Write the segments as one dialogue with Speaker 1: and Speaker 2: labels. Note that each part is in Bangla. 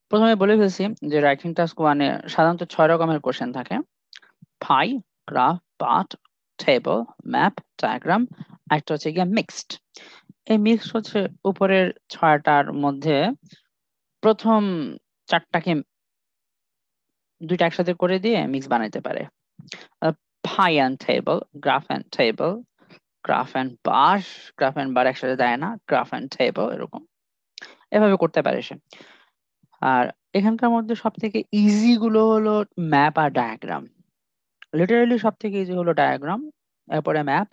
Speaker 1: প্রথমে বলে ফেলছি যে রাইটিং টাস্ক 1 এ সাধারণত 6 রকমের কোশ্চেন থাকে: pie, graph, part, table, map, diagram, একটা হচ্ছে গিয়ে মিক্সড। এই মিক্সড হচ্ছে উপরের 6টার মধ্যে প্রথম 4টাকে 2টা একসাথে করে দিয়ে মিক্স বানাইতে পারে। Pie and table, graph and table, graph and bar, graph and bar একসাথে দেয় না, গ্রাফ অ্যান্ড টেবল, এরকম এভাবে করতে পারে সে। আর এখানকার মধ্যে সব থেকে ইজি গুলো হলো ম্যাপ আর ডায়াগ্রাম। লিটারালি সব থেকে ইজি হলো ডায়াগ্রাম, এরপরে ম্যাপ।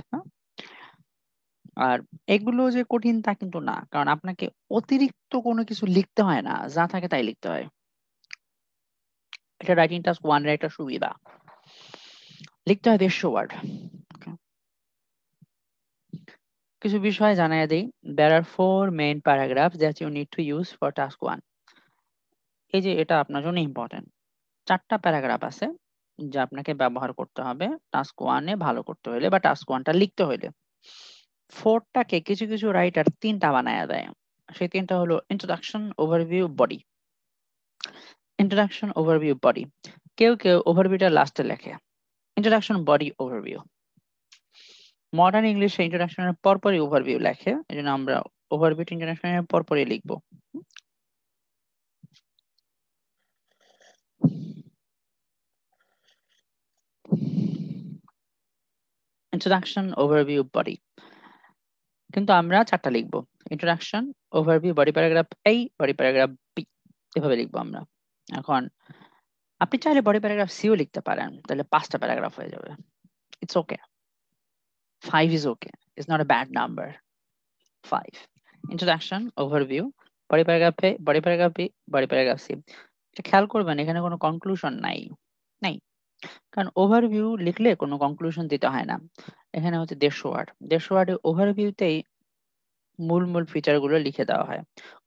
Speaker 1: আর এগুলো যে কঠিন তা কিন্তু না, কারণ আপনাকে অতিরিক্ত কোনো কিছু লিখতে হয় না, যা থাকে তাই লিখতে হয়। এটা রাইটিং টাস্ক 1 এর একটা সুবিধা। লিখতে হয় 150 ওয়ার্ড। কিছু বিষয় জানাই দেই। There are 4 main paragraphs that you need to use for task 1. এই যে এটা আপনার জন্য ইম্পর্টেন্ট। 4টা প্যারাগ্রাফ আছে যা আপনাকে ব্যবহার করতে হবে টাস্ক 1 এ ভালো করতে হলে বা টাস্ক 1টা লিখতে হলে। 4টাকে কিছু কিছু রাইটার 3টা বানায়া দেয়। সেই 3টা হলো introduction, overview, body. Introduction, overview, body. কেউ কেউ ওভারভিউটা লাস্টে লেখে। Introduction, body, overview. মডার্ন ইংলিশে ইন্ট্রোডাকশনের পরপরই ওভারভিউ লেখে, এজন্য আমরা ওভারভিউ ইন্ট্রোডাকশনের পরপরই লিখব। Introduction, overview, body. কিন্তু আমরা 4টা লিখব: introduction, overview, body paragraph A, body paragraph B, এভাবে লিখবো আমরা। এখন আপনি চাইলে বডি প্যারাগ্রাফ C ও লিখতে পারেন, তাহলে 5টা প্যারাগ্রাফ হয়ে যাবে। It's okay, 5 is okay, it's not a bad number. 5 introduction, overview, body paragraph A, body paragraph B, body paragraph C। এটা খেয়াল করবেন, এখানে কোনো কনক্লুশন নাই, নাই, কারণ ওভারভিউ লিখলে কোনো কনক্লুশন দিতে হয় না। এখানে হচ্ছে 150 ওয়ার্ড, 150 ওয়ার্ডে ওভারভিউতেই মূল মূল ফিচার গুলো লিখে দেওয়া হয়।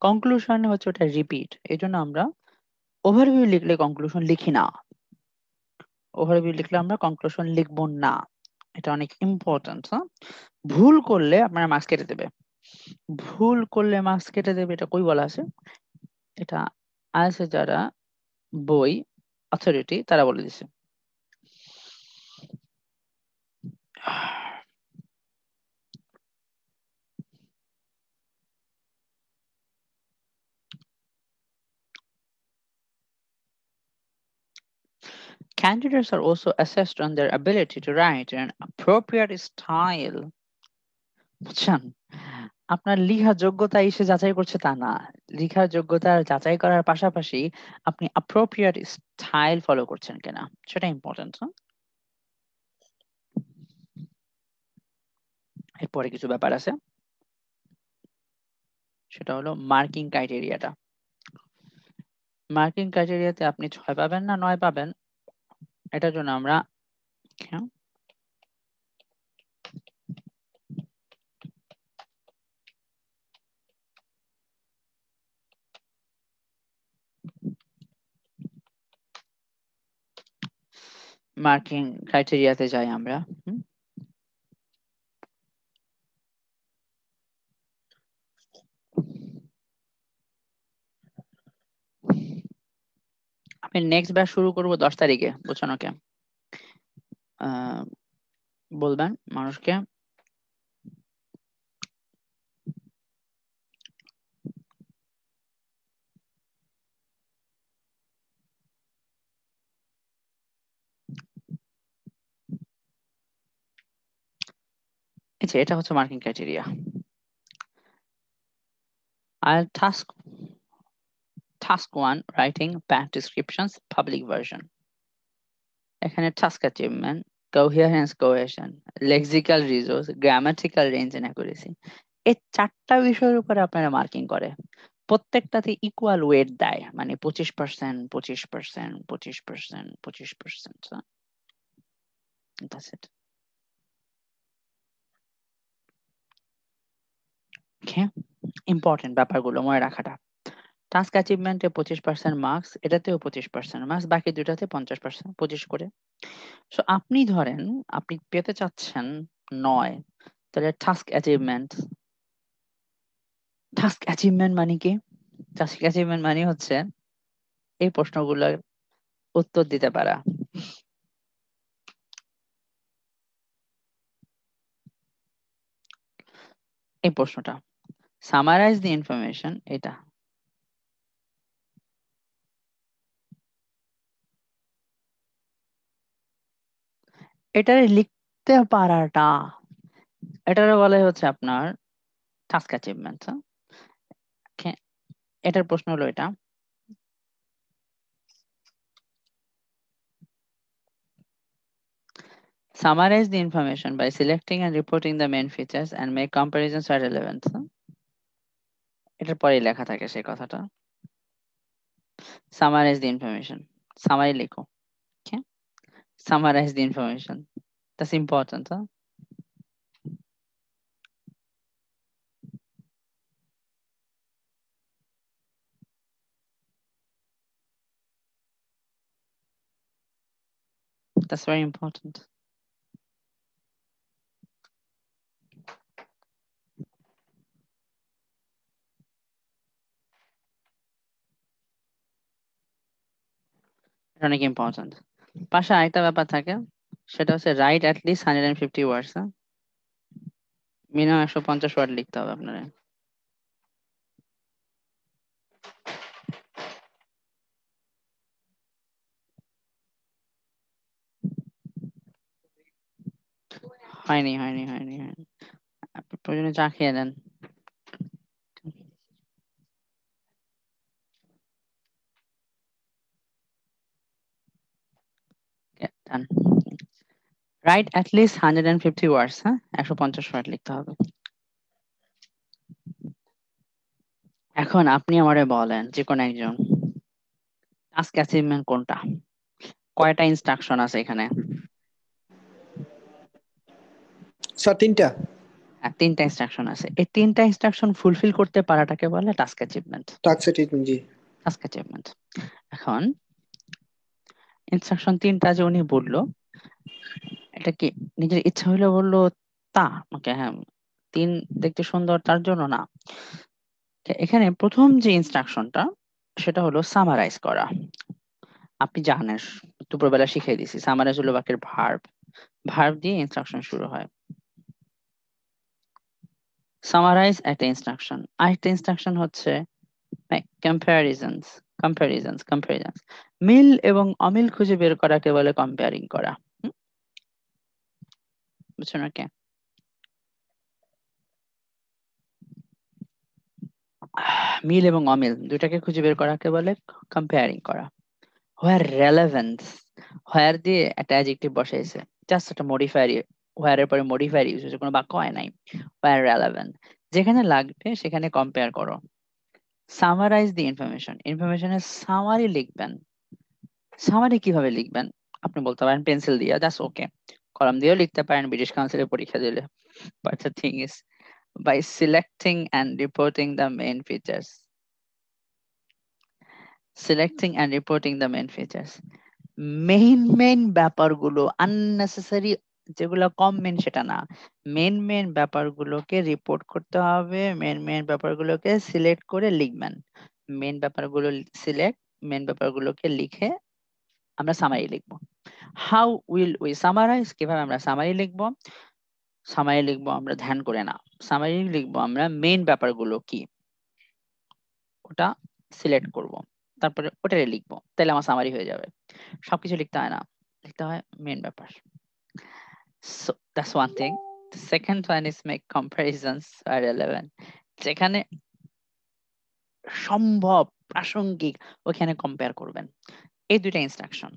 Speaker 1: কনক্লুশন হচ্ছে ওটা রিপিট, এই জন্য আমরা ওভারভিউ লিখলে কনক্লুশন লিখি না। ওভারভিউ লিখলে আমরা কনক্লুশন লিখবো না, এটা অনেক ইম্পর্টেন্ট। ভুল করলে আপনারা মার্কস কেটে দেবে। ভুল করলে মার্কস কেটে দেবে, এটা কই বলা আছে? এটা আছে যারা বই অথরিটি তারা বলে দিছে। Candidates are also assessed on their ability to write in an appropriate style. বুঝছেন? আপনার লিখার যোগ্যতা এসে যাচাই করছে তা না। লিখার যোগ্যতা যাচাই করার পাশাপাশি আপনি appropriate style ফলো করছেন কিনা সেটা ইম্পর্টেন্ট। এরপরে কিছু ব্যাপার আছে, সেটা হলো মার্কিং ক্রাইটেরিয়াটা। মার্কিং ক্রাইটেরিয়াতে আপনি 6 পাবেন না 9 পাবেন, এটার জন্য আমরা মার্কিং ক্রাইটেরিয়াতে যাই আমরা। আমি নেক্সট ব্যাচ শুরু করব 10 তারিখে, বুঝছেন? ওকে, বলবেন মানুষকে আচ্ছা, এটা হচ্ছে মার্কিং ক্রাইটেরিয়া। আর task 1 writing band descriptions public version. এখানে task achievement, coherence, cohesion, lexical resource, grammatical range and accuracy, এই 4টা বিষয়ের উপরে আপনারা মার্কিং করে। প্রত্যেকটাতে ইকুয়াল ওয়েট দেয়, মানে 25%, 25%, 25%, 25%। That's it. ওকে, ইম্পর্টেন্ট ব্যাপারগুলো মনে রাখাটা। টাস্ক অ্যাচিভমেন্টে 25% মার্কস, এটাতেও 25% মার্কস, বাকি দুটাতে 50%, 25 করে। সো আপনি ধরেন আপনি পেতে চাচ্ছেন 9, তাহলে টাস্ক অ্যাচিভমেন্ট মানে কি? টাস্ক অ্যাচিভমেন্ট মানে হচ্ছে এই প্রশ্নগুলোর উত্তর দিতে পারা। এই প্রশ্নটা সামারাইজ দি ইনফরমেশন, এটা এটারে লিখতে পারাটা, এটারে বলে হচ্ছে আপনার টাস্ক অ্যাচিভমেন্ট। এটার প্রশ্ন হলো এটা, summarize the information by selecting and reporting the main features and make comparisons where relevant. এটার পরেই লেখা থাকে সেই কথাটা, summarize the information, summary লিখো। Okay, summarize the information, that's important. That's very important. এটা অনেক ইম্পর্টেন্ট। পাশে আরেকটা ব্যাপার থাকে, সেটা হচ্ছে write at least 150 words. Minimum 150 word লিখতে হবে আপনার। হয়নি হয়নি হয়নি হয়নি, আপনি প্রয়োজনে চা খেয়ে নেন। ডান, রাইট অ্যাট লিস্ট 150 ওয়ার্ডস, হ্যাঁ 150 ওয়ার্ড লিখতে হবে। এখন আপনি আমারে বলেন, যে কোনো একজন, টাস্ক অ্যাচিভমেন্ট কোনটা? কয়টা ইনস্ট্রাকশন আছে এখানে?
Speaker 2: স্যার 3টা।
Speaker 1: হ্যাঁ 3টা ইনস্ট্রাকশন আছে। এই 3টা ইনস্ট্রাকশন ফুলফিল করতে পারাটাকে বলে টাস্ক অ্যাচিভমেন্ট।
Speaker 2: টাস্ক অ্যাচিভমেন্ট, জি।
Speaker 1: Task achievement. এখন ইনস্ট্রাকশন 3টা যে উনি বললো, এটা কি নিজের ইচ্ছা হইলে বললো তা? ওকে, হ্যাঁ 3 দেখতে সুন্দর তার জন্য না। এখানে প্রথম যে ইনস্ট্রাকশনটা, সেটা হলো সামারাইজ করা। আপনি জানেন, দুপুরবেলা শিখিয়ে দিছি, সামারাইজ হলো বাক্যের ভার্ব, ভার্ব দিয়ে ইনস্ট্রাকশন শুরু হয়। সামারাইজ একটা ইনস্ট্রাকশন। আরেকটা ইনস্ট্রাকশন হচ্ছে কম্প্যারিজনস, কম্প্যারিজনস, কম্প্যারিজনস, মিল এবং অমিল খুঁজে বের করাকে বলে কম্পেয়ারিং করা। বুঝছেন নাকি? মিল এবং অমিল দুটাকে খুঁজে বের করাকে বলে কম্পেয়ারিং করা। হোয়ার রেলেভেন্স, হোয়ার দিয়ে একটা অ্যাডজেক্টিভ বসাইছে, জাস্ট একটা মডিফায়ার, হোয়ার এর পরে মডিফায়ার ইউজ হয়েছে, কোনো বাক্য হয় নাই। হোয়ার রেলেভেন্ট, যেখানে লাগবে সেখানে কম্পেয়ার করো। সামারাইজ দি ইনফরমেশন, ইনফরমেশনের সামারি লিখবেন। সামারি কিভাবে লিখবেন? আপনি বলতে পারেন পেন্সিল দিয়ে, দ্যাটস ওকে, কলম দিয়েও লিখতে পারেন ব্রিটিশ কাউন্সিলের পরীক্ষা দিলে। But the thing is, by selecting and reporting the main features, selecting and reporting the main features, main ব্যাপারগুলো, আননেসেসারি যেগুলো কম মেন সেটা না, মেইন ব্যাপারগুলোকে রিপোর্ট করতে হবে, মেইন ব্যাপারগুলোকে সিলেক্ট করে লিখবেন। মেইন ব্যাপারগুলো সিলেক্ট, মেইন ব্যাপারগুলোকে লিখে আমরা সামারি লিখবো। হাউ উইল উই সামারাইজ, কিভাবে আমরা সামারি লিখবো? সামারি লিখবো আমরা ধ্যান করে না, সামারি লিখবো আমরা মেইন ব্যাপারগুলো কি ওটা সিলেক্ট করব, তারপরে ওটারে লিখবো, তাহলে আমার সামারি হয়ে যাবে। সবকিছু লিখতে হয় না, লিখতে হয় মেইন ব্যাপার। So that's one thing. The second one is make comparisons are relevant. যেখানে সম্ভব প্রাসঙ্গিক ওখানে কম্পেয়ার করবেন। এই দুইটা ইনস্ট্রাকশন।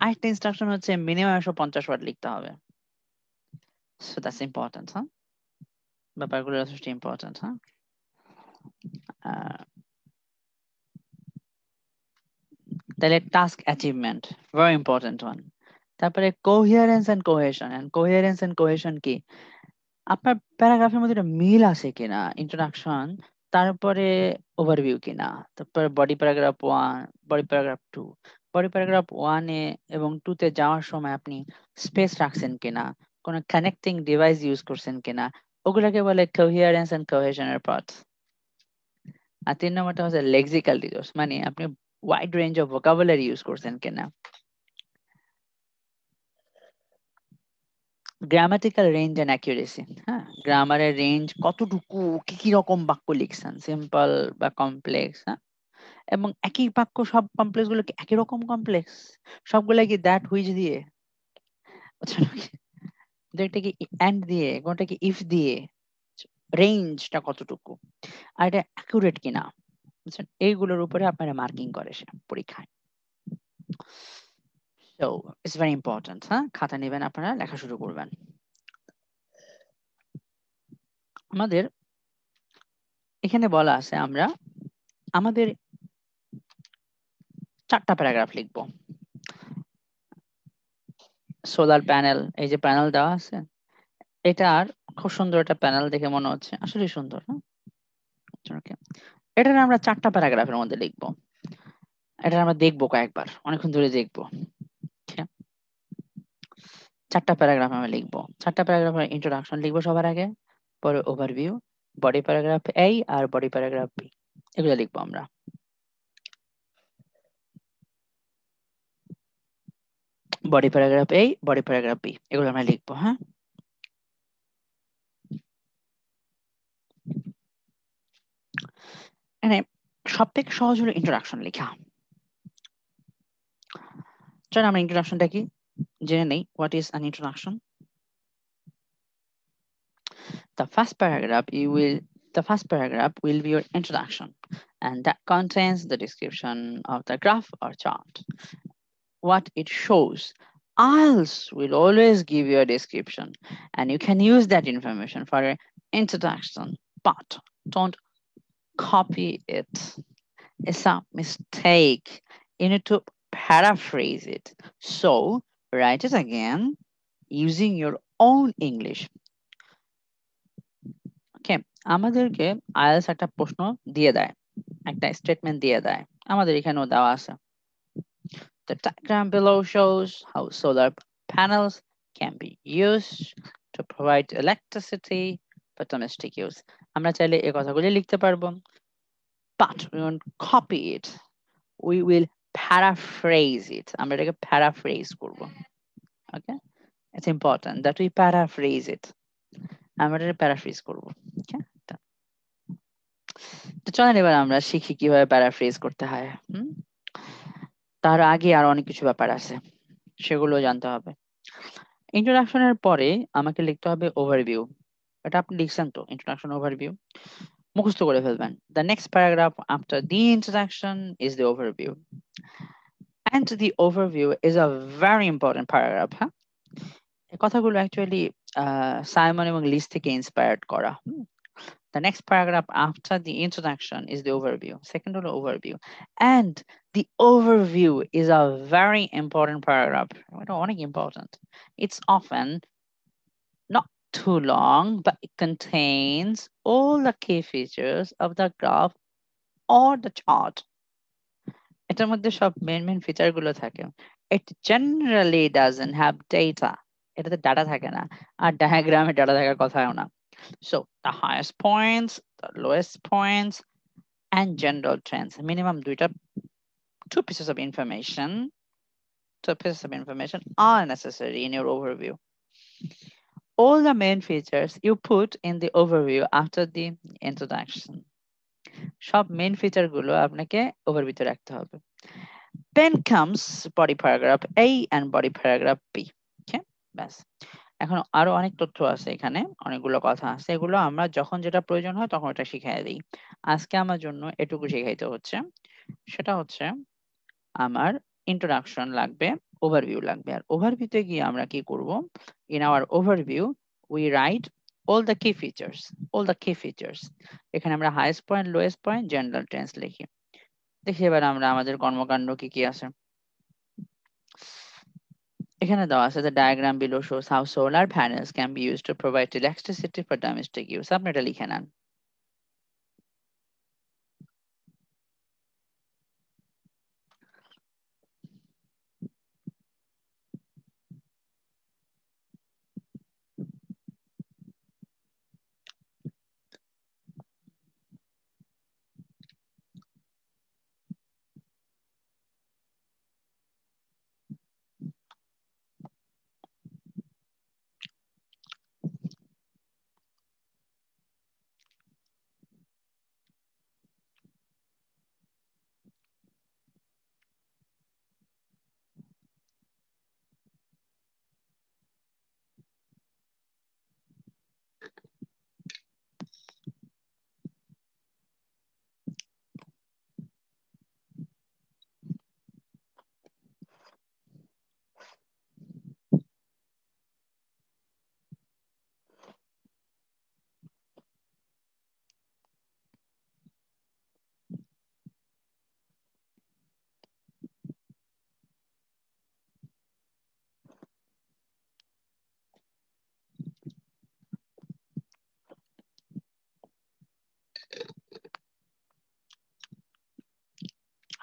Speaker 1: আরেকটা ইনস্ট্রাকশন হচ্ছে মিনিমাম 150 ওয়ার্ড লিখতে হবে। So that's important, হ্যাঁ? ব্যাপারগুলো যথেষ্ট ইম্পর্টেন্ট, হ্যাঁ? তাহলে task achievement very important one. তারপরে coherence and cohesion. And coherence and cohesion কি? আপনার প্যারাগ্রাফের মধ্যে একটা মিল আছে কিনা, ইন্ট্রোডাকশন, তারপরে ওভারভিউ কিনা, তারপরে body paragraph 1, body paragraph 2, body paragraph 1 এ এবং 2 তে যাওয়ার সময় আপনি স্পেস রাখছেন কিনা, কোনো কানেক্টিং ডিভাইস ইউজ করছেন কিনা, ওগুলাকে বলে কোহিয়ারেন্স এন্ড কোহেশনের পার্টস। আর 3 নম্বরটা হচ্ছে লেক্সিক্যাল রিসোর্স, মানে আপনি wide range of vocabulary use করছেন কিনা, গ্রামাটিক্যাল রেঞ্জ এন্ড অ্যাকুরেসি, হ্যাঁ গ্রামারের রেঞ্জ কতটুকু, কি কি রকম বাক্য লিখছেন, সিম্পল বা কমপ্লেক্স, হ্যাঁ এবং একই বাক্য সব কমপ্লেক্স গুলো কি একই রকম কমপ্লেক্স, সবগুলা কি দ্যাট হুইচ দিয়ে, দুইটা কি এন্ড দিয়ে, কোনটা কি ইফ দিয়ে, রেঞ্জটা কতটুকু, আর এটা অ্যাকুরেট কিনা, বুঝছেন এইগুলোর উপরে আপনারা মার্কিং করে সে পরীক্ষায়। সো ইটস ভেরি ইম্পর্টেন্ট, হ্যাঁ খাতা নেবেন আপনারা, লেখা শুরু করবেন। আমাদের এখানে বলা আছে আমরা আমাদের 4টা প্যারাগ্রাফ লিখবো। সোলার প্যানেল, এই যে প্যানেল দেওয়া আছে, এটার খুব সুন্দর একটা প্যানেল দেখে মনে হচ্ছে, আসলে সুন্দর, হ্যাঁ Okay. এটা আমরা 4টা প্যারাগ্রাফের মধ্যে লিখবো, এটা আমরা দেখবো কয়েকবার, অনেকক্ষণ ধরে দেখবো। 4টা প্যারাগ্রাফ আমরা লিখবো, 4টা প্যারাগ্রাফের ইন্ট্রোডাকশন লিখবো সবার আগে, পরে ওভারভিউ, বডি প্যারাগ্রাফ এ আর বডি প্যারাগ্রাফ বি, এগুলো লিখবো আমরা। বডি প্যারাগ্রাফ এ, বডি প্যারাগ্রাফ বি, এগুলো আমরা লিখবো, হ্যাঁ এখানে সব থেকে সহজ হলো ইন্ট্রোডাকশন লেখা। চলো আমরা ইন্ট্রোডাকশনটা কি জেনে নেই, what is an introduction. The first paragraph the first paragraph will be your introduction, and that contains the description of the graph or chart, what it shows. IELTS will always give you a description, and you can use that information for your introduction, but don't copy it. It's a mistake. You need to paraphrase it. So write it again using your own English. Okay, আমাদেরকে আইএলটিএস একটা প্রশ্ন দিয়ে দেয়, একটা স্টেটমেন্ট দিয়ে দেয়, আমাদের এখানেও দেওয়া আছে। The diagram below shows how solar panels can be used to provide electricity for domestic use. আমরা চাইলে এই কথাগুলি লিখতে পারবো, but we won't copy it. We will paraphrase it. আমরা এটাকে paraphrase করব। Okay? It's important that we paraphrase it. আমরা এটা paraphrase করব। Okay? তো চলেন এবার আমরা শিখি কিভাবে প্যারাফ্রেজ করতে হয়। তার আগে আর অনেক কিছু ব্যাপার আছে, সেগুলো জানতে হবে। ইন্ট্রোডাকশনের পরে আমাকে লিখতে হবে ওভারভিউ। এটা আপনি লিখছেন তো, ইন্ট্রোডাকশন ওভারভিউ মুখস্থ করে ফেলবেন। The next paragraph after the introduction is the overview. And the overview is a very important paragraph, হ্যাঁ এই কথাগুলো অ্যাকচুয়ালি সাইমন এবং লিস থেকে ইন্সপায়ার্ড করা। The next paragraph after the introduction is the overview. Second one, overview. And the overview is a very important paragraph. Only important. It's often not too long, but it contains all the key features of the graph or the chart. এটার মধ্যে সব মেন ফিচার গুলো থাকে। It generally doesn't have data. এটাতে ডাটা থাকে না, আর ডায়াগ্রামে ডাটা থাকার কথাও না। So the highest points, the lowest points, and general trends. Minimum two pieces of information. Two pieces of information are necessary in your overview. All the main features you put in the overview after the introduction. সব মেন ফিচার গুলো আপনাকে ওভারভিউতে রাখতে হবে। Then comes body paragraph A and body paragraph B. Okay, ব্যাস। এখন আরো অনেক তথ্য আছে এখানে, অনেকগুলো কথা আছে, এগুলো আমরা যখন যেটা প্রয়োজন হয় তখন এটা শিখাই দিই। আজকে আমার জন্য এটুকু শিখাইতে হচ্ছে, সেটা হচ্ছে আমার ইন্ট্রোডাকশন লাগবে, ওভারভিউ লাগবে। আর ওভারভিউতে গিয়ে আমরা কি করব, in our overview we write all the key features, এখানে আমরা highest point, lowest point, general Trends লিখি। দেখি এবার আমরা আমাদের কর্মকাণ্ড কি কি আছে। এখানে দেওয়া আছে, the diagram below shows how solar panels can be used to provide electricity for domestic use. আপনি এটা লিখে নেন।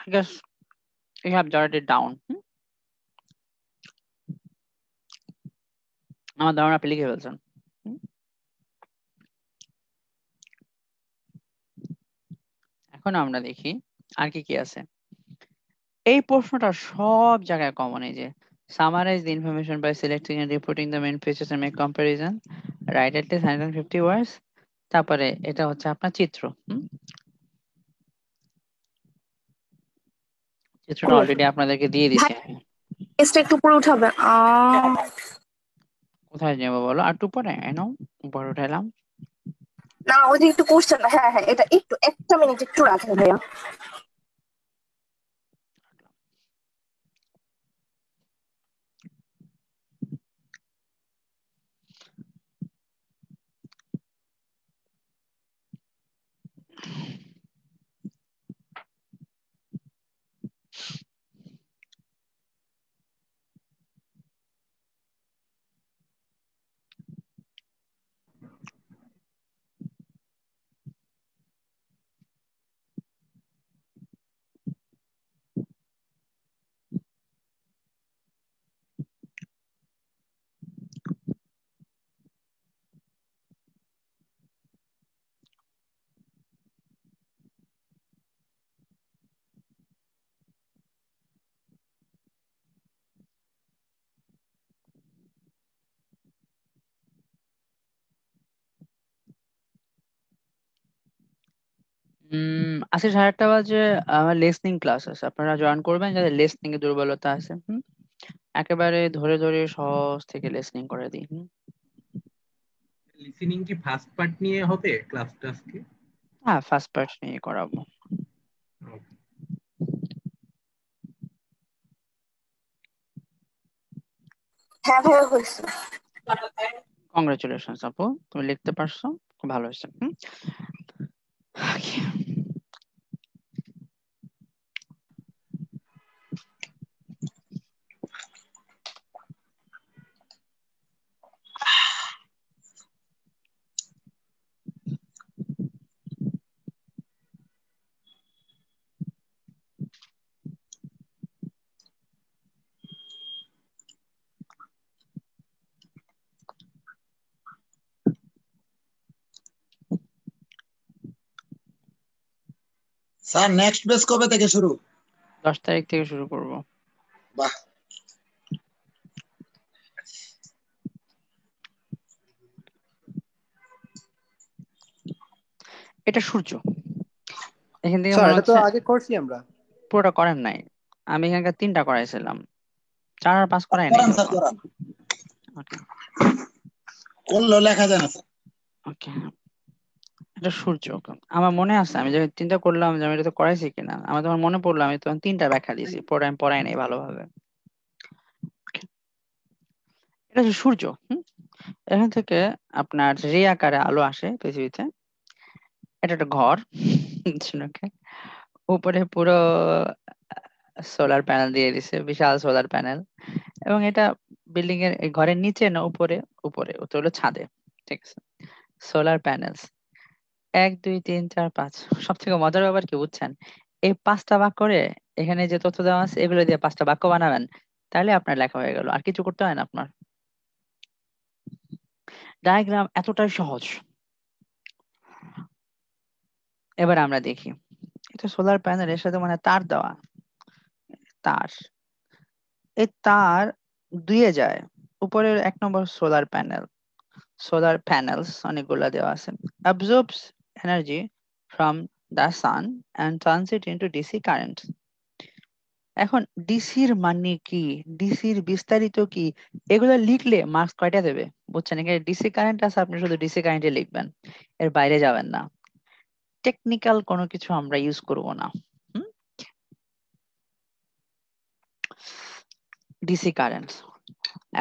Speaker 1: I guess you have jotted it down. আমার ধারণা আপনি লিখে ফেলছেন। এখন আমরা দেখি আর কি কি আছে। এই প্রশ্নটা সব জায়গায় কমন, এই যে summarize the information by selecting and reporting the main features and make comparison, write at least 150 words। তারপরে এটা হচ্ছে আপনার চিত্র। চিত্রটা অলরেডি আপনাদেরকে দিয়ে দিছি।
Speaker 3: এসটা একটু উপরে উঠাবে।
Speaker 1: কোথায় যাবো বলো? আর একটু পরে এনো উপরে উঠাইলাম।
Speaker 3: না ওইদিকে একটু কোশ্চেন, হ্যাঁ হ্যাঁ এটা একটু একটা মিনিট একটু রাখেন ভাইয়া।
Speaker 1: আজকে 8:30 বাজে আমার লিসনিং ক্লাস আছে, আপনারা জয়েন করবেন যাদের লিসনিং এ দুর্বলতা আছে। একেবারে ধরে ধরে সহজ থেকে লিসনিং করে দিই।
Speaker 4: লিসেনিং কি ফার্স্ট পার্ট নিয়ে হবে ক্লাসটা আজকে?
Speaker 1: হ্যাঁ, ফার্স্ট পার্ট নিয়ে করাবো।
Speaker 3: হ্যাঁ ভাইয়া হয়েছে।
Speaker 1: কংগ্রাচুলেশনস আপু, তুমি লিখতে পারছো, খুব ভালো হয়েছে। Okay.
Speaker 5: স্যার নেক্সট বেস কবে থেকে শুরু?
Speaker 1: 10 তারিখ থেকে শুরু করব।
Speaker 5: বাহ,
Speaker 1: এটা সূর্য, এখান থেকে
Speaker 2: স্যার
Speaker 1: মনে
Speaker 2: এটা তো
Speaker 1: হচ্ছে
Speaker 2: আগে করছি আমরা।
Speaker 1: পুরোটা করেন নাই। আমি এখানকার 3টা করাইছিলাম, 4 আর 5 করাই নাই।
Speaker 5: করান স্যার করান,
Speaker 1: ওকে
Speaker 5: করলেও লেখা যায় না স্যার।
Speaker 1: ওকে, এটা সূর্য। আমার মনে আছে আমি যখন 3টা করলাম যে আমি এটা তো করাইছি কিনা, আমার তখন মনে পড়লো আমি তখন 3টা ব্যাখ্যা দিয়েছি, পরে আমি পড়াই নাই ভালোভাবে। এটা হচ্ছে সূর্য। এখান থেকে আপনার রে আকারে আলো আসে পৃথিবীতে। এটা একটা ঘর। ওকে, উপরে পুরো সোলার প্যানেল দিয়ে দিছে, বিশাল সোলার প্যানেল। এবং এটা বিল্ডিং এর এই ঘরের নিচে না উপরে, উপরে ওটা হলো ছাদে। ঠিক আছে, সোলার প্যানেলস 1 2 3 4 5। সব থেকে মজার ব্যাপার কি বুঝছেন, এই 5টা বাক্য করে এখানে যে তথ্য দেওয়া আছে এগুলো দিয়ে 5টা বাক্য বানাবেন, তাহলে আপনার লেখা হয়ে গেল, আর কিছু করতে হয় না আপনার। ডায়াগ্রাম এতটাই সহজ। এবার আমরা দেখি, এটা সোলার প্যানেলের সাথে মানে তার দেওয়া, তার এই তার দুইয়ে যায়। উপরের 1 নম্বর সোলার প্যানেল, সোলার প্যানেলস অনেকগুলা দেওয়া আছে, absorbs energy from the sun and turns it into DC current। এখন ডিসির মানে কি, ডিসির বিস্তারিত কি, এগুলো লিখলে মার্কস কয়টা দেবে বুঝছেন? এখানে ডিসি কারেন্ট আছে, আপনি শুধু ডিসি কারেন্টে লিখবেন, এর বাইরে যাবেন না। টেকনিক্যাল কোনো কিছু আমরা ইউজ করব না। ডিসি কারেন্ট,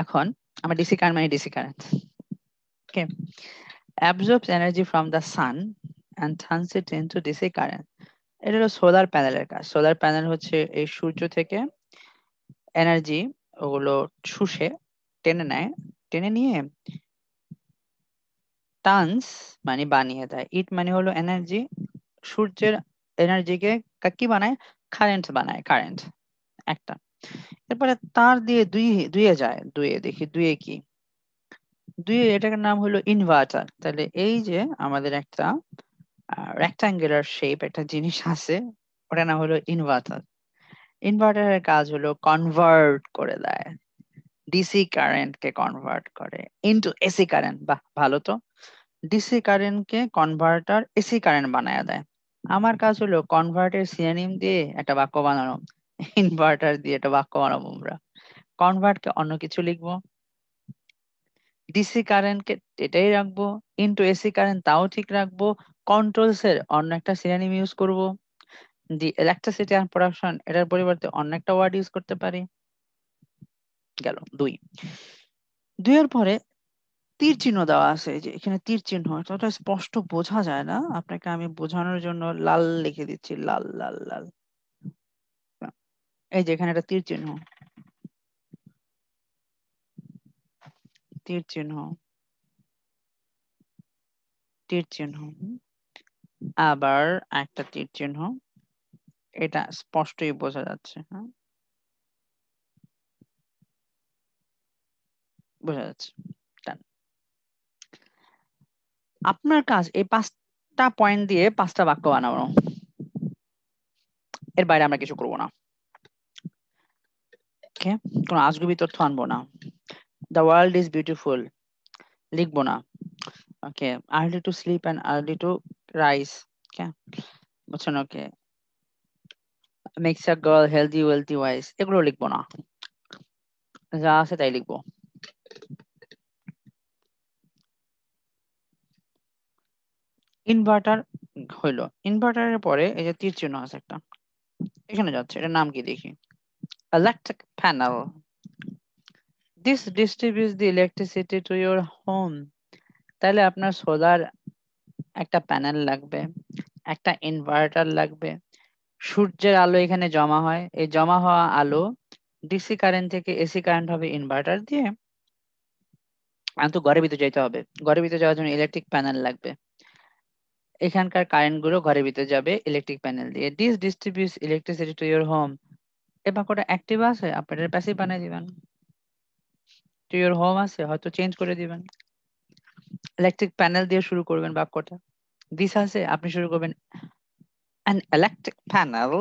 Speaker 1: এখন আমরা ডিসি কারেন্ট মানে DC current. Okay, absorbs energy from the sun and turns it into DC current। এটা হলো সোলার প্যানেলের কাজ। সোলার প্যানেল হচ্ছে এই সূর্য থেকে এনার্জি ওগুলো শুষে টেনে নেয়, টেনে নিয়ে টার্নস মানে বানিয়ে দেয়। ইট মানে হলো এনার্জি, সূর্যের এনার্জিকে কি বানায়, কারেন্ট বানায়, কারেন্ট একটা। এরপরে তার দিয়ে দুইয়ে যায়, দুইয়ে দেখি দুইয়ে কি, দুইয়ে এটার নাম হলো ইনভার্টার। তাহলে এই যে আমাদের একটা রেক্টাঙ্গুলার শেপ একটা জিনিস আছে, ওটার নাম হলো ইনভার্টার। ইনভার্টারের কাজ হলো কনভার্ট করে দেয়, ডিসি কারেন্টকে কনভার্ট করে ইনটু এসি কারেন্ট। বাহ, ভালো তো। ডিসি কারেন্টকে কনভার্টার এসি কারেন্ট বানায় দেয়। আমার কাজ হলো কনভার্টের সিনোনিম দিয়ে একটা বাক্য বানানো, ইনভার্টার দিয়ে একটা বাক্য বানাবো আমরা। কনভার্টকে অন্য কিছু লিখবো, ডিসি কারেন্টকে এটাই রাখবো, ইনটু এসি কারেন্ট তাও ঠিক রাখবো, কন্ট্রোলস এর অন্য একটা সিনোনিম ইউজ করব, দি ইলেকট্রিসিটি অ্যান্ড প্রোডাকশন এটার পরিবর্তে অন্য একটা ওয়ার্ড ইউজ করতে পারি। গেল দুই। দুইয়ের পরে তীর চিহ্ন দেওয়া আছে, এই যে এখানে তীর চিহ্ন, এটা স্পষ্ট বোঝা যায় না, আপনাকে আমি বোঝানোর জন্য লাল লিখে দিচ্ছি, লাল লাল লাল। এই যে এখানে একটা তীর চিহ্ন, তীর চিহ্ন, তীর চিহ্ন, আবার একটা তীর চিহ্ন, এটা স্পষ্টই বোঝা যাচ্ছে। হ্যাঁ, বোঝা যাচ্ছে। Done. আপনার কাজ এই 5টা পয়েন্ট দিয়ে 5টা বাক্য বানানো, এর বাইরে আমরা কিছু করবো না। ওকে, কোনো আজগুবি তথ্য আনবো না। দ্য ওয়ার্ল্ড ইজ বিউটিফুল লিখবো না। Okay, early to sleep and early to rise, okay বুঝছেন। Okay, makes a girl healthy wealthy wise, এগুলো লিখবো না, যা আছে তাই লিখবো। ইনভার্টার হইলো, ইনভার্টারের পরে এই যে তীর চিহ্ন আছে একটা, এখানে যাচ্ছে, এটার নাম কি দেখি, electric panel. This distributes the electricity to your home. তাহলে আপনার সোলার একটা প্যানেল লাগবে, একটা ইনভার্টার লাগবে, সূর্যের আলো এখানে জমা হয়, এই জমা হওয়া আলো ডিসি কারেন্ট থেকে এসি কারেন্ট হবে ইনভার্টার দিয়ে, তো ঘরের ভিতরে যেতে হবে, ঘরের ভিতরে যাওয়ার জন্য ইলেকট্রিক প্যানেল লাগবে, এখানকার কারেন্ট গুলো ঘরের ভিতরে যাবে ইলেকট্রিক প্যানেল দিয়ে। This distributes electricity to your home, এই বাক্যটা অ্যাক্টিভ আছে, আপনাদের প্যাসিভ বানিয়ে দিবেন। টু ইউর হোম আছে, হয়তো চেঞ্জ করে দিবেন, ইলেকট্রিক প্যানেল দিয়ে শুরু করবেন বাক্যটা। দিস আছে, আপনি শুরু করবেন an electric panel,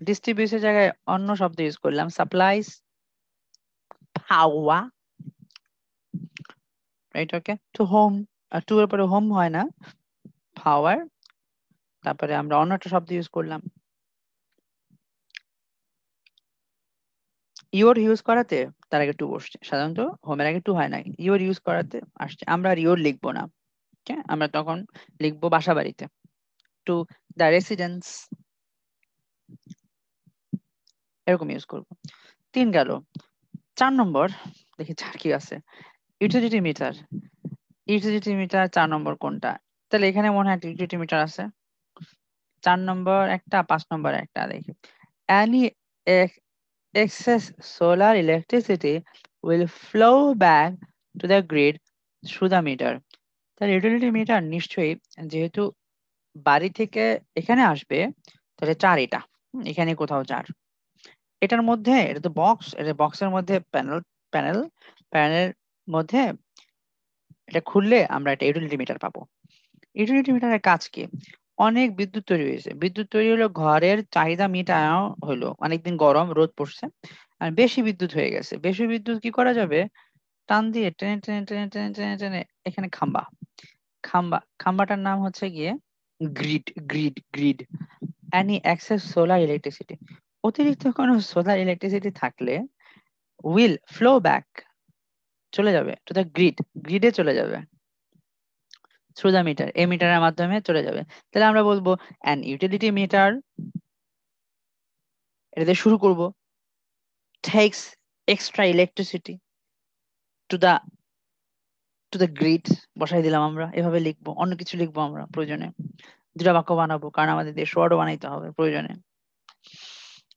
Speaker 1: ডিস্ট্রিবিউশনের জায়গায় অন্য শব্দ ইউজ করলাম, সাপ্লাইজ পাওয়ার, রাইট। ওকে, টু হোম, টু এর পরে হোম হয় না, পাওয়ার, তারপরে আমরা অন্য একটা শব্দ ইউজ করলাম, ইওর ইউজ করাতে তার আগে টু বসছে, সাধারণত হোমের আগে টু হয় না, ইওর ইউজ করাতে আসছে, আমরা আর ইওর লিখবো না, আমরা তখন লিখবো বাসা বাড়িতে, টু দ্য রেসিডেন্স, এরকম ইউজ করবো। 3 গেল। 4 নম্বর দেখি 4 কি আছে, ইউটিলিটি মিটার। ইউটিলিটি মিটার 4 নম্বর কোনটা, তাহলে এখানে মনে হয় ইউটিলিটি মিটার আছে, 4 নম্বর একটা, 5 নম্বর একটা, দেখি any excess solar electricity will flow back to the grid through the meter. তাহলে ইউটিলিটি মিটার নিশ্চয়ই, যেহেতু বাড়ি থেকে এখানে আসবে, তাহলে 4 এটা, এখানে কোথাও 4, এটার মধ্যে, এটা তো বক্স, এটা বক্সের মধ্যে প্যানেল, প্যানেল প্যানেলের মধ্যে এটা খুললে আমরা একটা ইউটিলিটি মিটার পাবো। ইউটিলিটি মিটারের কাজ কি, অনেক বিদ্যুৎ তৈরি হয়েছে, বিদ্যুৎ তৈরি হলো ঘরের চাহিদা মেটানো হলো, অনেকদিন গরম রোদ পড়ছে আর বেশি বিদ্যুৎ হয়ে গেছে, বেশি বিদ্যুৎ কি করা যাবে, টান দিয়ে টেনে টেনে টেনে টেনে টেনে টেনে এখানে খাম্বা, খাম্বাটার নাম হচ্ছে গিয়ে grid, grid. Any excess solar electricity, অতিরিক্ত কোনো সোলার ইলেকট্রিসিটি থাকলে উইল ফ্লো ব্যাক, চলে যাবে টু দ্য গ্রিড, গ্রিডে চলে যাবে, থ্রু দ্য মিটার, এই মিটারের মাধ্যমে চলে যাবে। তাহলে আমরা বলবো অ্যান ইউটিলিটি মিটার, এটা দিয়ে শুরু করব, takes extra electricity to the grid, বসাই দিলাম আমরা, এভাবে লিখবো, অন্য কিছু লিখবো আমরা প্রয়োজনে, 2টা বাক্য বানাবো, কারণ আমাদের দিয়ে শর্টও বানাইতে হবে প্রয়োজনে।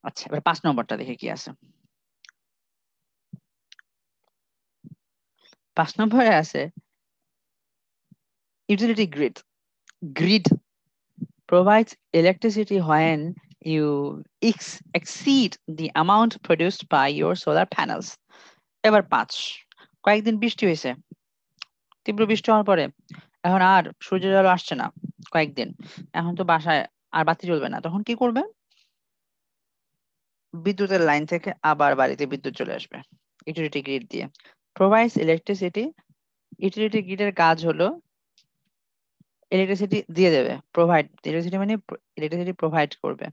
Speaker 1: আচ্ছা, এবার 5 নম্বরটা দেখে কি আছে। 5 নম্বরে আছে utility grid provides electricity when you exceed the amount produced by your solar panels. এবার 5, কয়েকদিন বৃষ্টি হয়েছে, তীব্র বৃষ্টি হওয়ার পরে এখন আর সূর্যের আলো আসছে না কয়েকদিন, এখন তো বাসায় আর বাতি জ্বলবে না, তখন কি করবে? বিদ্যুতের লাইন থেকে আবার বাড়িতে বিদ্যুৎ চলে আসবে ইউটিলিটি গ্রিড দিয়ে। প্রোভাইডস ইলেকট্রিসিটি, ইউটিলিটি গ্রিডের কাজ হলো ইলেকট্রিসিটি দিয়ে দেবে, প্রোভাইড, ইলেকট্রিসিটি মানে ইলেকট্রিসিটি প্রোভাইড করবে।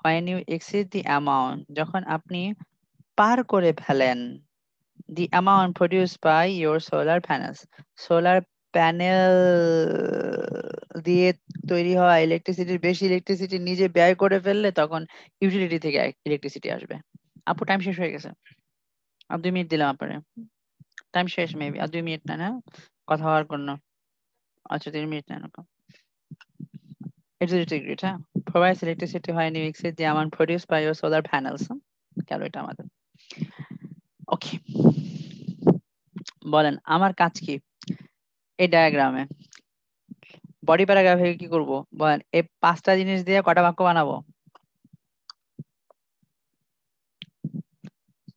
Speaker 1: when you exceed the amount, যখন আপনি পার করে ফেলেন the amount produced by your solar panels, solar panel দিয়ে তৈরি হওয়া ইলেকট্রিসিটির বেশি ইলেকট্রিসিটি নিজে ব্যয় করে ফেললে তখন ইউটিলিটি থেকে ইলেকট্রিসিটি আসবে। আপু টাইম শেষ হয়ে গেছে, আর 2 মিনিট দিলাম আপনারে, টাইম শেষ মেবি, আর 2 মিনিট না কথা হওয়ার জন্য। আচ্ছা 3 মিনিট নেন। Utility grid, হ্যাঁ, provides electricity when you exceed the amount produced by your solar panels. গেল এটা আমাদের। ওকে, বলেন আমার কাজ কি এই ডায়াগ্রামে? বডি প্যারাগ্রাফে কি করব বলেন? এই 5টা জিনিস দিয়ে কটা বাক্য বানাবো?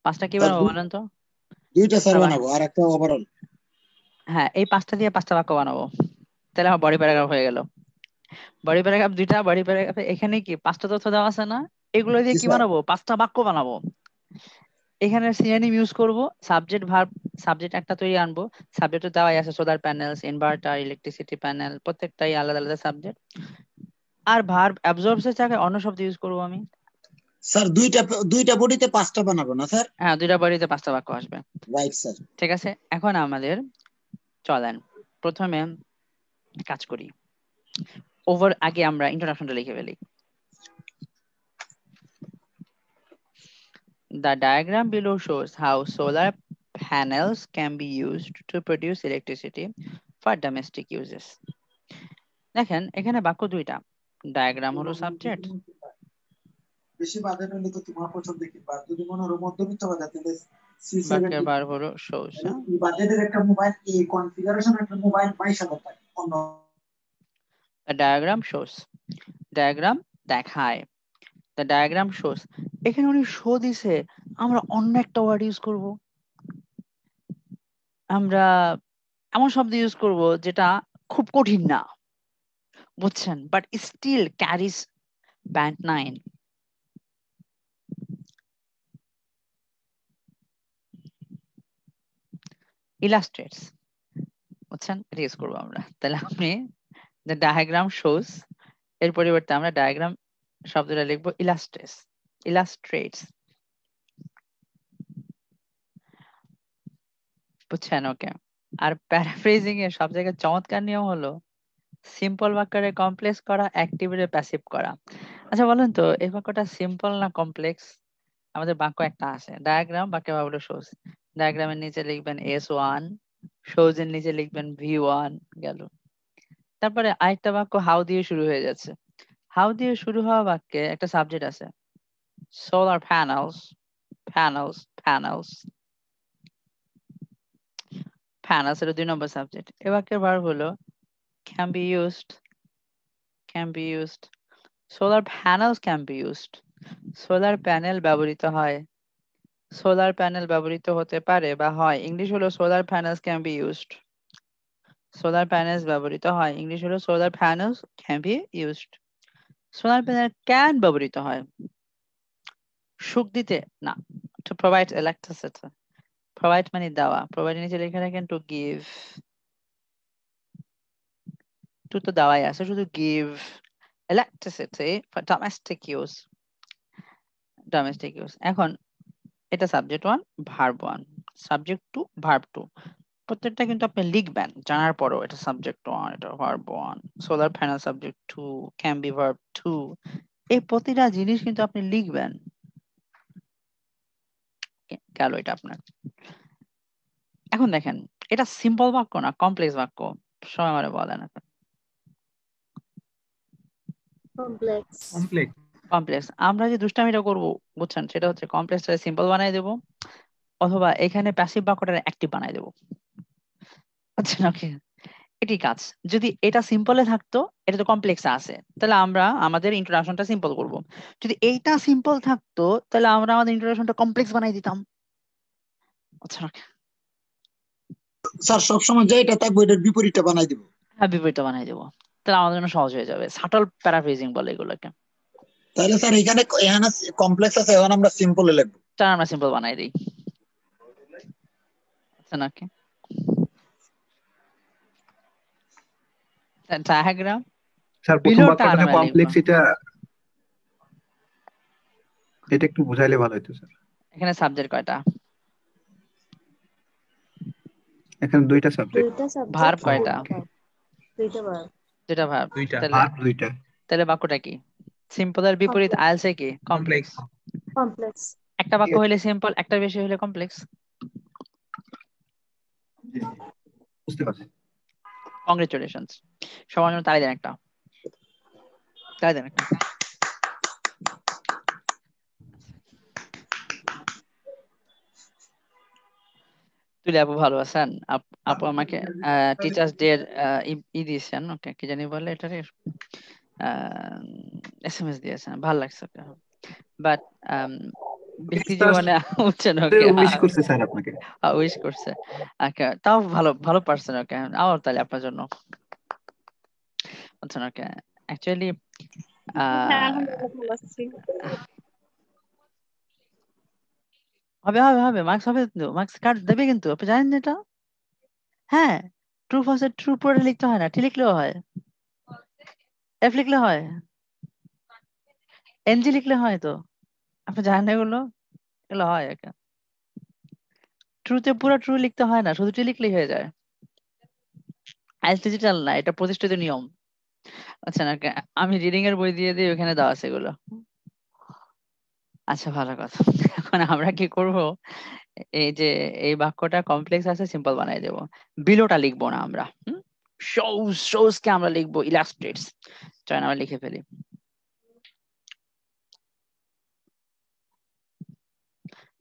Speaker 1: 5টা কি বানাবো বলেন তো?
Speaker 5: 2টা স্যার বানাবো আর একটা ওভারঅল।
Speaker 1: হ্যাঁ, এই 5টা দিয়ে 5টা বাক্য বানাবো, তাহলে আমার বডি প্যারাগ্রাফ হয়ে গেল। বডি প্যারাগ্রাফ 2টা, বডি প্যারাগ্রাফে এখানে কি 5টা তথ্য দেওয়া আছে না, এগুলো দিয়ে কি বানাবো? 5টা বাক্য বানাবো। এখানে সিনোনিম ইউজ করব, সাবজেক্ট ভার্ব, সাবজেক্ট একটা তৈরি আনবো, সাবজেক্ট দেওয়াই আছে solar panels, inverter, electricity panel, প্রত্যেকটাই আলাদা আলাদা সাবজেক্ট। আর ভার্ব অ্যাবজর্বস এর জায়গায় অন্য শব্দ ইউজ করব আমি।
Speaker 5: স্যার দুইটা বডিতে 5টা বানাবো না স্যার?
Speaker 1: হ্যাঁ, 2টা বডিতে 5টা বাক্য আসবে।
Speaker 5: Right sir.
Speaker 1: ঠিক আছে, এখন আমাদের চলেন প্রথমে কাজ করি। ওভার আগে আমরা ইন্ট্রোডাকশনটা লিখে ফেলি। The diagram below shows how solar panels can be used to produce electricity for domestic uses. দেখেন এখানে বাক্য 2টা, ডায়াগ্রাম হলো সাবজেক্ট,
Speaker 5: বেশি বাজেট হলে তো তোমার পছন্দ কি, বা যদি মনে হয় মধ্যবিত্ত বাজেট তাহলে
Speaker 1: বাক্যের ভার্ব হলো shows।
Speaker 5: এই বাজেটের একটা মোবাইল, এই কনফিগারেশন একটা মোবাইল 22,000 টাকা। অন্য
Speaker 1: The diagram shows, ডায়াগ্রাম দেখায়, the diagram shows, এখানে উনি শো দিছে, আমরা অন্য একটা ওয়ার্ড ইউজ করব, আমরা এমন শব্দ ইউজ করব যেটা খুব কঠিন না, বুঝছেন, but still carriage band 9। Illustrates, বুঝছেন, এটা ইউজ করবো আমরা। তাহলে আপনি the diagram shows এর পরিবর্তে আমরা ডায়াগ্রাম শব্দটা লিখবো ইলাস্ট্রেটস, ইলাস্ট্রেটস, বুঝছেন? ওকে। আর প্যারাফ্রেজিং এর সব জায়গায় চমৎকার নিয়ম হলো সিম্পল বাক্যরে কমপ্লেক্স করা, অ্যাক্টিভে প্যাসিভ করা। আচ্ছা বলেন তো এই বাক্যটা সিম্পল না কমপ্লেক্স? আমাদের বাক্য একটা আছে, ডায়াগ্রাম, বাক্যে ভাবলো শোজ, ডায়াগ্রামের নিচে লিখবেন S1, শোজ এর নিচে লিখবেন V1, গেল। তারপরে আরেকটা বাক্য হাউ দিয়ে শুরু হয়ে যাচ্ছে, হাউ দিয়ে শুরু হওয়া বাক্যে একটা সাবজেক্ট আছে, solar panels, panels, panels, panels এর 2 নম্বর সাবজেক্ট। এ বাক্যের ভার্ব হলো can be used, can be used, solar panels can be used, solar panel ব্যবহৃত হয়, সোলার প্যানেল ব্যবহৃত হতে পারে বা হয়, ইংলিশ হলো solar panels can be used, solar panels ব্যবহৃত হয়, ইংলিশ হলো solar panels can be used. Solar panel can ব্যবহৃত হয় সুখ দিতে না, টু প্রোভাইড ইলেকট্রিসিটি, প্রোভাইড মানে দেওয়া, প্রোভাইড নিচে লিখে রাখেন টু গিভ, টু তো দেওয়াই আছে, শুধু give electricity for domestic use, domestic use. এখন এটা সাবজেক্ট 1, ভার্ব 1, সাবজেক্ট 2, ভার্ব 2, প্রত্যেকটা কিন্তু আপনি লিখবেন জানার পরও, এটা সাবজেক্ট 1, এটা verb 1, solar panel subject 2, can be verb 2, এই প্রতিটা জিনিস কিন্তু আপনি লিখবেন। গেল এটা আপনার। এখন দেখেন এটা সিম্পল বাক্য না কমপ্লেক্স বাক্য, সবাই আমারে বলেন।
Speaker 3: কমপ্লেক্স।
Speaker 4: কমপ্লেক্স।
Speaker 1: কমপ্লেক্স। আমরা যে দুষ্টামিটা করবো বুঝছেন, সেটা হচ্ছে কমপ্লেক্সটা সিম্পল বানাই দেবো, অথবা এখানে প্যাসিভ বাক্যটা অ্যাক্টিভ বানাই দেবো, বুঝছেন? ওকে, এটি কাজ। যদি এটা সিম্পলে থাকতো, এটা তো কমপ্লেক্স আছে, তাহলে আমরা আমাদের ইন্ট্রোডাকশনটা সিম্পল করব। যদি এইটা সিম্পল থাকতো, তাহলে আমরা আমাদের ইন্ট্রোডাকশনটা কমপ্লেক্স বানাই দিতাম। আচ্ছা,
Speaker 5: স্যার সবসময় যেটা থাকবে এটার বিপরীতটা বানাই দিব।
Speaker 1: হ্যাঁ, বিপরীত বানাই দেবো, তাহলে আমাদের জন্য সহজ হয়ে যাবে। সাটল প্যারাফ্রেজিং বলে এগুলোকে।
Speaker 5: তাহলে স্যার এখানে কমপ্লেক্স আছে, এখন আমরা সিম্পলে লিখবো।
Speaker 1: তাহলে আমরা সিম্পল বানাই দিই। আচ্ছা নাকি ডায়াগ্রাম
Speaker 6: স্যার প্রথম
Speaker 1: বিলোটা
Speaker 6: বাক্যটা যে
Speaker 1: আমরা লিখবো।
Speaker 6: কমপ্লেক্স, এটা একটু বুঝাইলে ভালো হতো স্যার।
Speaker 1: এখানে সাবজেক্ট কয়টা?
Speaker 6: এখানে দুইটা সাবজেক্ট।
Speaker 3: দুইটা সাবজেক্ট,
Speaker 1: ভার্ব কয়টা?
Speaker 3: দুইটা ভার্ব,
Speaker 1: দুইটা ভার্ব।
Speaker 4: দুইটা।
Speaker 1: তাহলে
Speaker 6: ভার্ব দুইটা।
Speaker 1: তাহলে বাক্যটা কি? সিম্পলের বিপরীত
Speaker 3: Complex.
Speaker 1: আইএলসে কি? কমপ্লেক্স।
Speaker 3: কমপ্লেক্স।
Speaker 1: একটা বাক্য হইলে সিম্পল, একটা বেশি হইলে কমপ্লেক্স।
Speaker 6: বুঝতে পারছি।
Speaker 1: কংগ্রেচুলেশনস, সবার জন্য তালি দেন একটা, তালি দেন একটা। তুলে আপু ভালো আছেন? আপু আমাকে টিচার্স ডে এর ই দিয়েছেন, ওকে কি জানি বলে এটারে, এসএমএস দিয়েছেন, ভালো লাগছে ওকে। বাট ব্যক্তি জীবনে বুঝছেন, ওকে
Speaker 6: উইশ করছে স্যার আপনাকে।
Speaker 1: উইশ করছে, ওকে তাও ভালো ভালো পারছেন, ওকে আবার তাহলে আপনার জন্য। বুঝছেন, ওকে অ্যাকচুয়ালি হবে হবে হবে, মার্কস হবে কিন্তু, মার্কস কার্ড দেবে কিন্তু, আপনি জানেন না এটা? হ্যাঁ, ট্রু ফলস ট্রু পড়ে লিখতে হয় না, ঠিক লিখলেও হয়, এফ লিখলে হয়, এনজি লিখলে হয়, তো আপনি জানেন না এগুলো? এগুলো হয়, ওকে ট্রুতে পুরো ট্রু লিখতে হয় না, শুধু টি লিখলেই হয়ে যায়। আইএস ডিজিটাল না, এটা প্রতিষ্ঠিত নিয়ম। আচ্ছা না, আমি রিডিং এর বই দিয়ে দিই, ওখানে দেওয়া আছে এগুলো। আচ্ছা, ভালো কথা। এখন আমরা কি করব, এই যে এই বাক্যটা কমপ্লেক্স আছে, সিম্পল বানাই দেব। বিলোটা লিখবো না আমরা, শোস, শোস কে আমরা লিখবো ইলাস্ট্রেটস। চলেন আমরা লিখে ফেলি।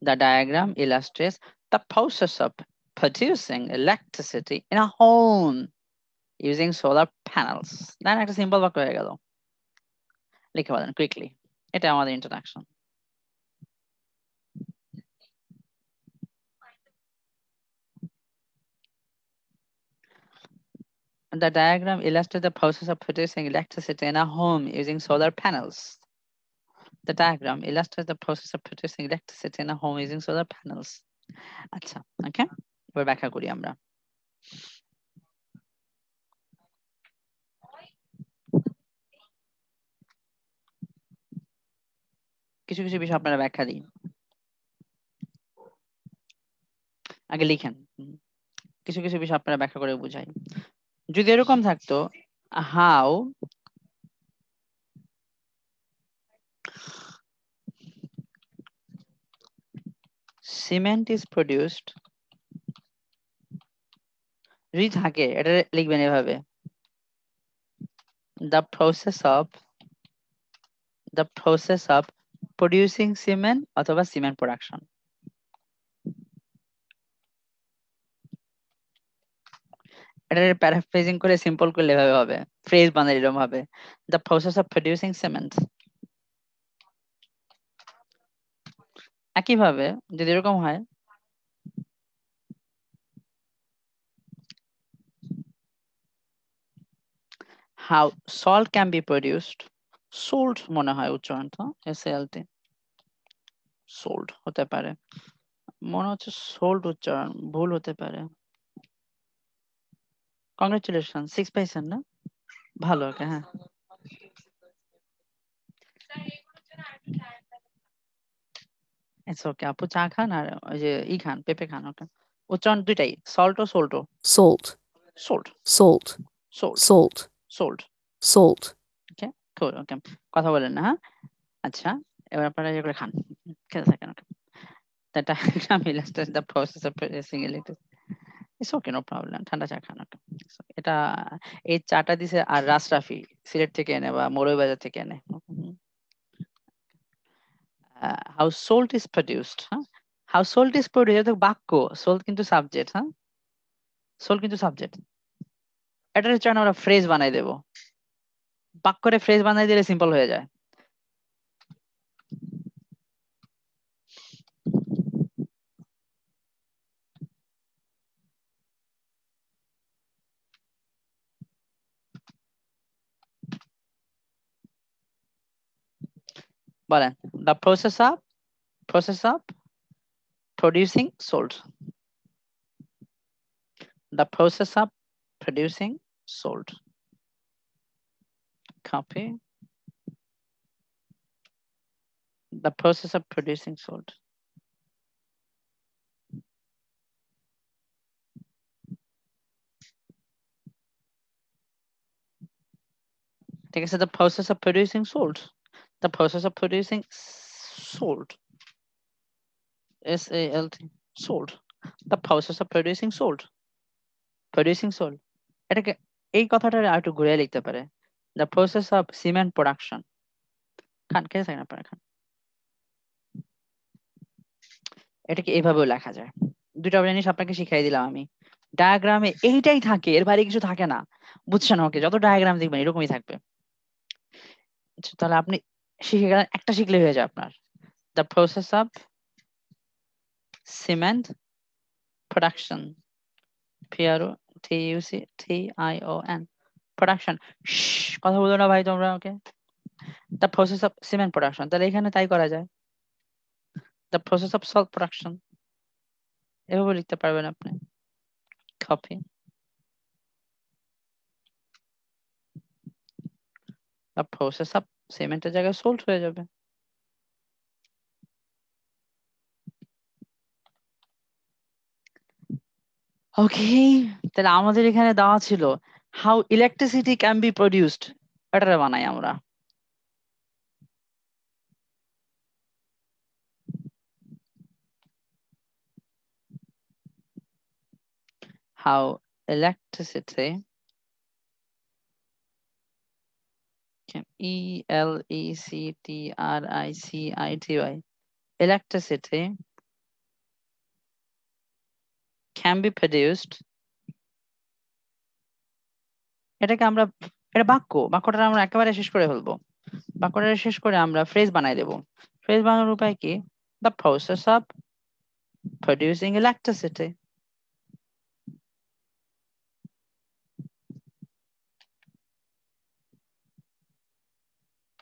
Speaker 1: The diagram illustrates the process of producing electricity in a home using solar panels. দেন একটা সিম্পল বাক্য হয়ে গেল, লিখে বলেন কুইকলি। এটা আমাদের introduction. The diagram illustrates the process of producing electricity in a home using solar panels. The diagram illustrates the process of producing electricity in a home using solar panels. আচ্ছা, ওকে এবার ব্যাখ্যা করি আমরা। কিছু কিছু বিষয় আপনারা ব্যাখ্যা দিন, আগে লিখেন। কিছু কিছু বিষয় আপনারা ব্যাখ্যা করে বুঝাই। যদি এরকম থাকতো, হাউ cement is produced, যদি থাকে এটা লিখবেন এভাবে, the process of producing cement অথবা cement production। এটা প্যারাফ্রেজিং করে সিম্পল করলে এভাবে হবে, ফ্রেজ বানালে এরকম হবে, the process of producing cement। একইভাবে যদি এরকম হয়, how salt can be produced, sold মনে হয় উচ্চারণটা SALT, sold হতে পারে, মনে হচ্ছে সোল্ড উচ্চারণ, ভুল হতে পারে। কংগ্রেচুলেশন, 6 পাইছেন না? ভালো, ওকে হ্যাঁ। ইটস ওকে আপু, চা খান আর ওই যে ই খান, পেঁপে খান, ওকে উচ্চারণ দুইটাই, সল্ট ও সোল্টো,
Speaker 7: Salt,
Speaker 1: sold,
Speaker 7: salt,
Speaker 1: sold,
Speaker 7: salt,
Speaker 1: sold,
Speaker 7: salt.
Speaker 1: ওকে কুল, ওকে কথা বলেন না, হ্যাঁ। আচ্ছা, এবার আপনারা এগুলো খান, খেতে থাকেন, ওকে। That diagram illustrates the process of producing electricity. It's okay, no problem. ঠান্ডা চা খান, ওকে। এটা এই চাটা দিছে আর রাসরাফি সিলেট থেকে এনে বা মৌলভীবাজার থেকে এনে। How salt is produced, হ্যাঁ, how salt is produced, এটা বাক্য, salt কিন্তু সাবজেক্ট, হ্যাঁ, salt কিন্তু সাবজেক্ট। এটার জন্য আমরা ফ্রেজ বানাই দেব, বাক্যরে ফ্রেজ বানাই দিলে সিম্পল হয়ে যায়। বলেন, the process of producing salt. The process of producing salt. Copy. The process of producing salt. ঠিক আছে, the process of producing salt. The process of producing salt. SALT. Salt. The process of producing salt. Producing salt. এটাকে এই কথাটা আর একটু ঘুরিয়ে লিখতে পারে, the process of cement production. খান কে থাকেন আপনারা খান। এটাকে এইভাবেও লেখা যায়। দুটো জিনিস আপনাকে শিখাই দিলাম আমি। ডায়াগ্রামে এইটাই থাকে, এর বাইরে কিছু থাকে না, বুঝছেন? ওকে, যত ডায়াগ্রাম দেখবেন এরকমই থাকবে। আচ্ছা, তাহলে আপনি শিখে গেলেন, একটা শিখলে হয়ে যায় আপনার। The process of cement production. PROTUCTION. Production. কথা বলো না ভাই তোমরা। ওকে, the process of cement production. তাহলে এখানে তাই করা যায়, the process of salt production. এভাবে লিখতে পারবেন আপনি। Copy. The process of cement এর জায়গায় salt হয়ে যাবে। ওকে, তাহলে আমাদের এখানে দেওয়া ছিল how electricity can be produced, এটা বানাই আমরা। How electricity can ELECTRICITY electricity can be produced। এটাকে আমরা, এটা বাক্যটা আমরা একেবারে শেষ করে ফেলবো। বাক্যটা শেষ করে আমরা ফ্রেজ বানাই দেব। ফ্রেজ বানানোর উপায় কি? the process of producing electricity.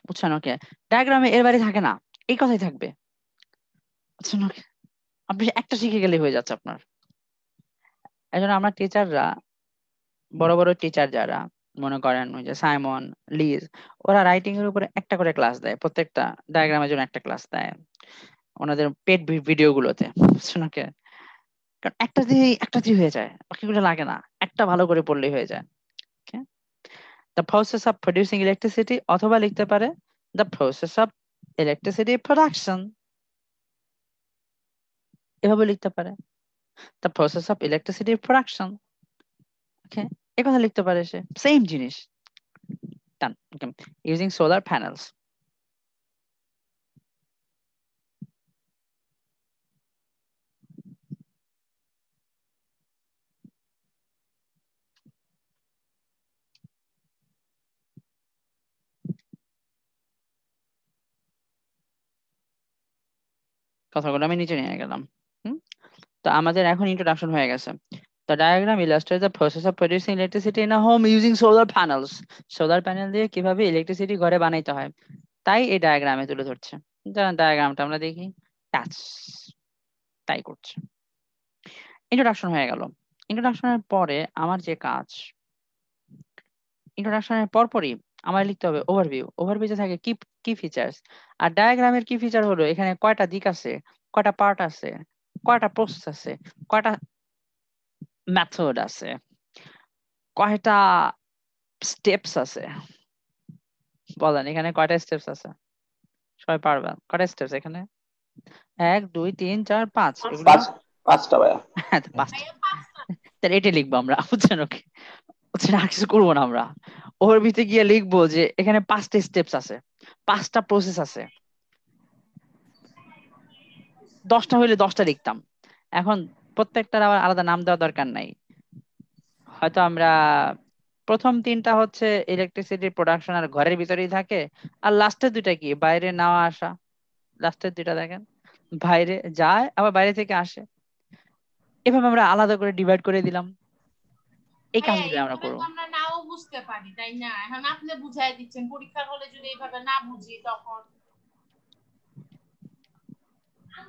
Speaker 1: বুঝছেন? ওকে, ডায়াগ্রামে এর বাইরে থাকে না, এই কথাই থাকবে। বুঝছেন? ওকে, আপনি একটা শিখে গেলে হয়ে যাচ্ছে আপনার। এই জন্য আমরা টিচাররা, বড় বড় টিচার যারা, মনে করেন ওই যে সাইমন, লিজ, ওরা রাইটিং এর উপরে একটা করে ক্লাস দেয়, প্রত্যেকটা ডায়াগ্রামের জন্য একটা ক্লাস দেয় ওনাদের পেড ভিডিও গুলোতে। বুঝছেন? ওকে, কারণ একটা দিয়ে হয়ে যায়, বাকিগুলো লাগে না, একটা ভালো করে পড়লেই হয়ে যায়। The process of producing electricity, অথবা লিখতে পারে the process of electricity production, এভাবে লিখতে পারে the process of electricity production। ওকে, এই কথা লিখতে পারে সে, সেম জিনিস। Done. Okay. Using solar panels. কথাগুলো আমি নিচে নিয়ে গেলাম। তো আমাদের এখন ইন্ট্রোডাকশন হয়ে গেছে। The diagram illustrates the process of producing electricity in a home using solar panels. Solar panel দিয়ে কিভাবে ইলেকট্রিসিটি ঘরে বানাইতে হয় তাই এই ডায়াগ্রামে তুলে ধরছে। ডায়াগ্রামটা আমরা দেখি, টাচ তাই করছে। ইন্ট্রোডাকশন হয়ে গেল। ইন্ট্রোডাকশনের পরে আমার যে কাজ, ইন্ট্রোডাকশনের পরপরই আমার লিখতে হবে ওভারভিউ। ওভারভিউতে থাকে কি ফিচার্স। আর ডায়াগ্রামের কি ফিচার হলো এখানে কয়টা দিক আছে, কয়টা পার্ট আছে, কয়টা প্রসেস আছে, কয়টা মেথড আছে, কয়টা স্টেপস আছে। বলেন এখানে কয়টা স্টেপস আছে? সবাই পারবেন? কয়টা স্টেপস এখানে? 1 2 3 4 5, এগুলো
Speaker 2: পাঁচটা ভাইয়া।
Speaker 1: হ্যাঁ, তো পাঁচটা। তাহলে এটা লিখবো আমরা। বুঝছেন? ওকে, বুঝছেন, আর কিছু করবো না আমরা। ওভারভিউতে গিয়ে লিখবো যে এখানে 5টা স্টেপস আছে, 5টা প্রসেস আছে। 10টা হইলে 10টা লিখতাম। এখন প্রত্যেকটার আবার আলাদা নাম দেওয়ার দরকার নাই। হয়তো আমরা প্রথম তিনটা হচ্ছে ইলেকট্রিসিটি প্রোডাকশন আর ঘরের ভিতরেই থাকে, আর লাস্টের দুইটা কি বাইরে নেওয়া আসা। লাস্টের দুইটা দেখেন বাইরে যায় আবার বাইরে থেকে আসে। এভাবে আমরা আলাদা করে ডিভাইড করে দিলাম। এই
Speaker 7: ভাইয়া
Speaker 1: কাজগুলো আমরা
Speaker 7: এইভাবে
Speaker 1: করবো।
Speaker 7: তো আমরা নাও বুঝতে পারি, তাই না? এখন আপনি বুঝাই দিচ্ছেন, পরীক্ষার হলে যদি এইভাবে না বুঝি তখন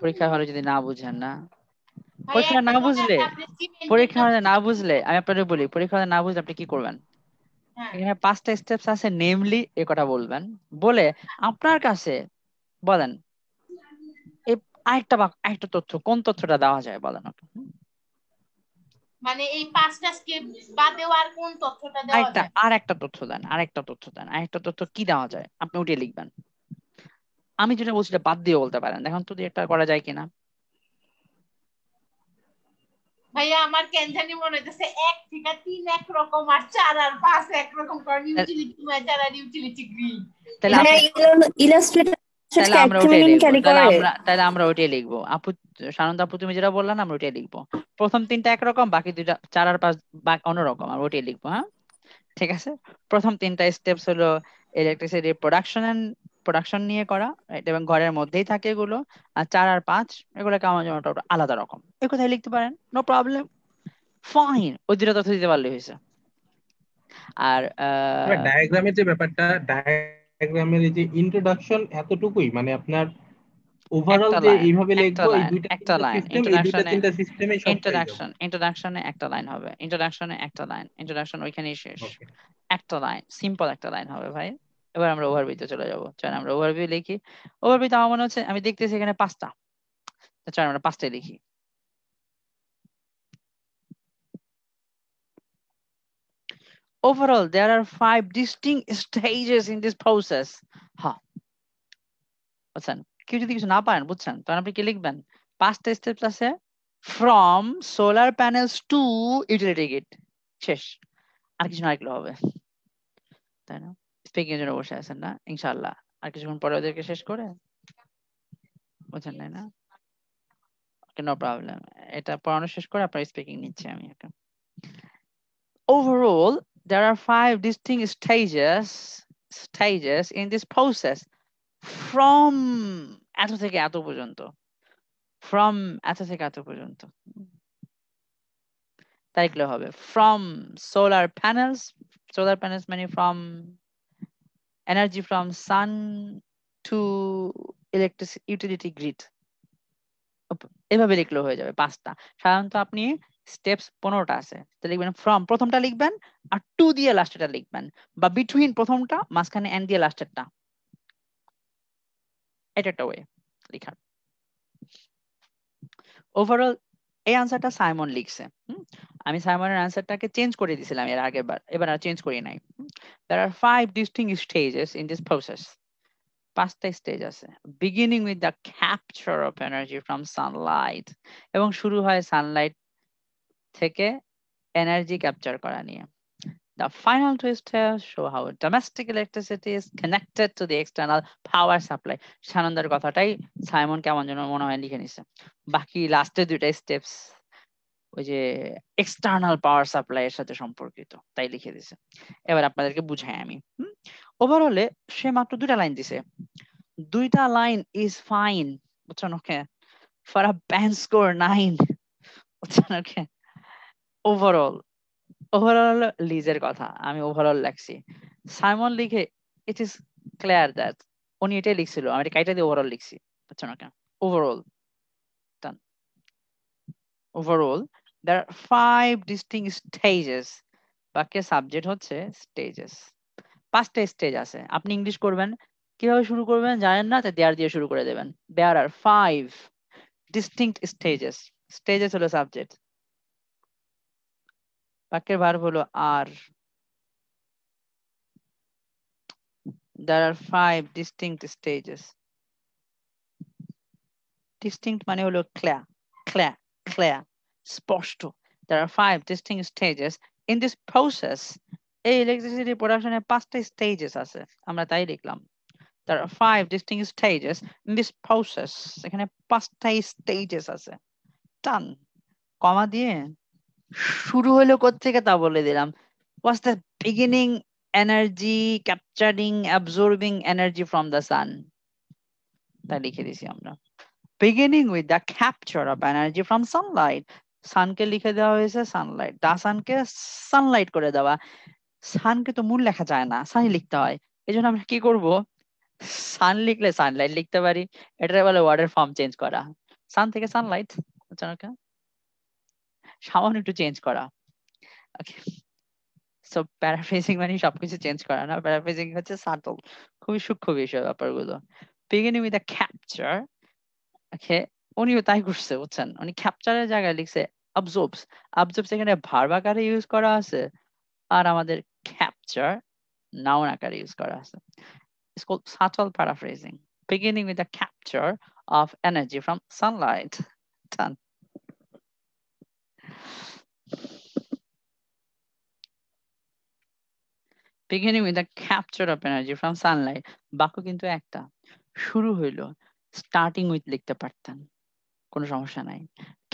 Speaker 1: পরীক্ষা হলে যদি না বুঝেন না,
Speaker 7: ভাইয়া
Speaker 1: পরীক্ষা
Speaker 7: একটা
Speaker 1: না
Speaker 7: কথা
Speaker 1: বুঝলে
Speaker 7: আছে, আপনি সিমেন্টের
Speaker 1: পরীক্ষা হলে না
Speaker 7: বুঝাই
Speaker 1: বুঝলে আমি আপনাদের বলি, পরীক্ষা হলে না বুঝলে আপনি কি করবেন?
Speaker 7: হ্যাঁ
Speaker 1: এখানে 5টা স্টেপস আছে, নেমলি এ কথা বলবেন, বলে আপনার কাছে বলেন এই আরেকটা তথ্য, কোন তথ্যটা দেওয়া যায় বলেন ওকে।
Speaker 7: মানে এই 5টা স্টেপ বাদেও আর কোন তথ্যটা দেওয়া যায়?
Speaker 1: আরেকটা তথ্য দেন, আরেকটা তথ্য কি দেওয়া যায় আপনি ওটা লিখবেন। আমি যেটা বলছি বাদ দিয়ে বলতে পারেন, দেখুন তো একটা করা যায় কিনা।
Speaker 7: ভাইয়া আমার কেন জানি মনে হইতেছে 1 থেকে 3 একরকম আর 4 আর 5 একরকম, কারণ ইউটিলিটি মেজার আর ইউটিলিটি গ্রিড।
Speaker 1: তাহলে
Speaker 3: ভাইয়া
Speaker 1: আপনি
Speaker 3: ইলাস্ট্রেটর
Speaker 1: তাহলে আমরা
Speaker 3: একদমই
Speaker 1: ওটাই
Speaker 3: নিন
Speaker 1: লিখবো,
Speaker 3: ক্যারি করে।
Speaker 1: তাহলে আমরা ওটাই লিখবো আপু। সানন্দ আপু তুমি যেটা বললা না, আমরা ওটাই লিখবো। প্রথম তিনটা একরকম, বাকি দুইটা 4 আর 5 অন্যরকম, আমরা ওটাই লিখবো। হ্যাঁ ঠিক আছে। প্রথম তিনটা স্টেপস হলো ইলেকট্রিসিটি প্রোডাকশন নিয়ে করা, right? এবং ঘরের মধ্যেই থাকে এগুলো। আর 4 আর 5 এগুলো কেমন যেন ওটা আলাদা রকম, এই কথাই লিখতে পারেন, নো প্রবলেম, ফাইন। ওই দুটো তথ্য দিতে পারলে হয়েছে। আর
Speaker 4: ডায়াগ্রামের যে ব্যাপারটা, ডায়াগ্রামের এই যে ইন্ট্রোডাকশন এতটুকুই, মানে আপনার ওভারঅল
Speaker 1: একটা
Speaker 4: যে
Speaker 1: লাইন
Speaker 4: এইভাবে
Speaker 1: একটা
Speaker 4: লিখবো, এই
Speaker 1: লাইন
Speaker 4: দুইটা
Speaker 1: একটা
Speaker 4: তিনটা
Speaker 1: লাইন
Speaker 4: সিস্টেম, এই দুইটা তিনটা সিস্টেমে সব পেয়ে যাবো।
Speaker 1: ইন্ট্রোডাকশনে একটা লাইন হবে, ইন্ট্রোডাকশন ওইখানেই শেষ।
Speaker 4: ওকে।
Speaker 1: একটা লাইন, সিম্পল একটা লাইন হবে ভাই। এবার আমরা ওভারভিউতে চলে যাবো, চলেন আমরা ওভারভিউ লিখি। ওভারভিউতে আমার মনে হচ্ছে, আমি দেখতেছি এখানে 5টা, চলেন আমরা 5টাই লিখি। Overall, there are 5 distinct stages in this process. হ্যাঁ বুঝছেন, কেউ যদি কিছু না পারেন বুঝছেন, তখন আপনি কি লিখবেন? 5টা স্টেপস আছে, from solar panels to utility gate, শেষ। আর কিছু না লিখলে হবে, তাই না? স্পিকিং এর জন্য বসে আছেন না ইনশাআল্লাহ, আর কিছুক্ষণ পরে ওদেরকে শেষ করে বুঝছেন, তাই না? নো প্রবলেম, এটা পড়ানো শেষ করে আপনার স্পিকিং নিচ্ছি আমি এখন। Overall, there are 5 distinct stages in this process. From এত থেকে এত পর্যন্ত, from এত থেকে এত পর্যন্ত, তাই লিখলে হবে। From solar panels মানে from energy from sun to utility grid, এভাবে লিখলেও হয়ে যাবে 5টা। সাধারণত আপনি স্টেপস 15টা আছে, তো লিখবেন ফ্রম প্রথমটা লিখবেন, আর টু দিয়ে লাস্টেরটা লিখবেন, বা বিটুইন প্রথমটা, মাঝখানে এন্ড দিয়ে লাস্টেরটা। এটা একটা ওয়ে লেখার। ওভারঅল এই আনসারটা সাইমন লিখছে। আমি সাইমনের আনসারটাকে চেঞ্জ করে দিয়েছিলাম এর আগের বার, এবার আর চেঞ্জ করি নাই। There are 5 distinct stages in this process. 5টা স্টেজ আছে, beginning with the capture of energy from Sunlight, এবং শুরু হয় সানলাইট থেকে এনার্জি ক্যাপচার করা নিয়ে। The final two steps show how domestic electricity is connected to the external power supply. সানন্দার কথাটাই সাইমন কেমন যেন মনে হয় লিখে নিছে। বাকি লাস্টের দুইটা স্টেপস ওই যে এক্সটার্নাল পাওয়ার সাপ্লাই এর সাথে সম্পর্কিত, তাই লিখে দিছে। এবার আপনাদেরকে বুঝাই আমি। ওভারঅলে সে মাত্র 2টা লাইন দিছে, 2টা লাইন ইজ ফাইন, বুঝছেন? ওকে, ফর আ ব্যান্ড স্কোর 9, বুঝছেন? ওকে, ওভারঅল লিজের কথা আমি ওভারঅল লিখছি, সাইমন লিখে ইট ইজ ক্লিয়ার দ্যাট উনি এটাই লিখছিল, আমি এটা কাইটা দিয়ে ওভারঅল লিখছি, বুঝছেন? Okay, overall done. Overall there are 5 distinct stages, বাক্যে সাবজেক্ট হচ্ছে স্টেজেস। 5টা স্টেজ আছে, আপনি ইংলিশ করবেন, কিভাবে শুরু করবেন জানেন না, তাই দেয়ার দিয়ে শুরু করে দেবেন। there are 5 distinct stages, stages হলো সাবজেক্ট, বাক্যের ভার্ব হলো আর। There are 5 distinct stages. Distinct মানে হলো clear, স্পষ্ট। There are 5 distinct stages in this process. এই ইলেকট্রিসিটি প্রোডাকশনে 5টা স্টেজেস আছে, আমরা তাই লিখলাম। There are 5 distinct stages in this process. এখানে 5টা স্টেজেস আছে, টান কমা দিয়ে শুরু হলো কোত্থেকে তা বলে দিলাম। What's the beginning energy capturing absorbing energy from the sun তা লিখে দিছি আমরা beginning with the capture of energy from sunlight সানকে লিখে দেওয়া হয়েছে সানলাইট দা সানকে সানলাইট করে দেওয়া সানকে তো মূল লেখা যায় না সানই লিখতে হয় এই জন্য আমরা কি করব সান লিখলে সানলাইট লিখতে পারি এটা বলে ওয়ার্ডের ফর্ম চেঞ্জ করা সান থেকে সানলাইট বুঝছো সামান্য একটু চেঞ্জ করা ওকে সো প্যারাফ্রেজিং মানে সবকিছু চেঞ্জ করা না প্যারাফ্রেজিং হচ্ছে সাটল খুবই সূক্ষ্ম বিষয় ব্যাপারগুলো বিগিনিং উইথ আ ক্যাপচার ওকে উনিও তাই করছে বুঝছেন উনি ক্যাপচারের জায়গায় লিখছে অবজর্বস অবজর্বস এখানে ভার্ব আকারে ইউজ করা আছে আর আমাদের ক্যাপচার নাউন আকারে ইউজ করা আছে it's called subtle paraphrasing beginning with the capture of energy from sunlight done beginning with the capture of energy from sunlight বাক্য কিন্তু একটা শুরু হইলো starting with লিখতে পারতেন কোনো সমস্যা নাই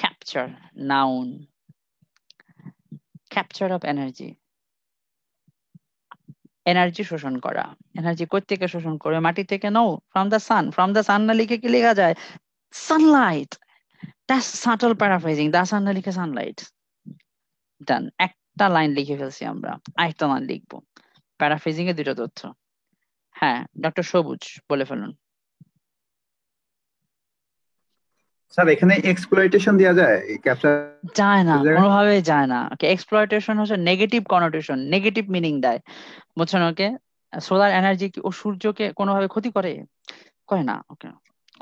Speaker 1: capture noun capture of energy energy শোষণ করা এনার্জি কই থেকে শোষণ করে মাটি থেকে নো from the sun না লিখে কি লেখা যায় sunlight that's subtle paraphrasing the sun না লিখে sunlight done একটা লাইন লিখে ফেলছি আমরা আরেকটা লাইন লিখবো প্যারাফ্রেজিং এর দুটো তথ্য হ্যাঁ ডক্টর সবুজ বলে ফেলুন
Speaker 6: স্যার এখানে এক্সপ্লয়টেশন দেওয়া যায় ক্যাপচার
Speaker 1: যায় না কোনোভাবে যায় না ওকে এক্সপ্লয়টেশন হচ্ছে নেগেটিভ কনোটেশন নেগেটিভ মিনিং দেয় বুঝছেন ওকে সোলার এনার্জি কি ও সূর্যকে কোনোভাবে ক্ষতি করে না ওকে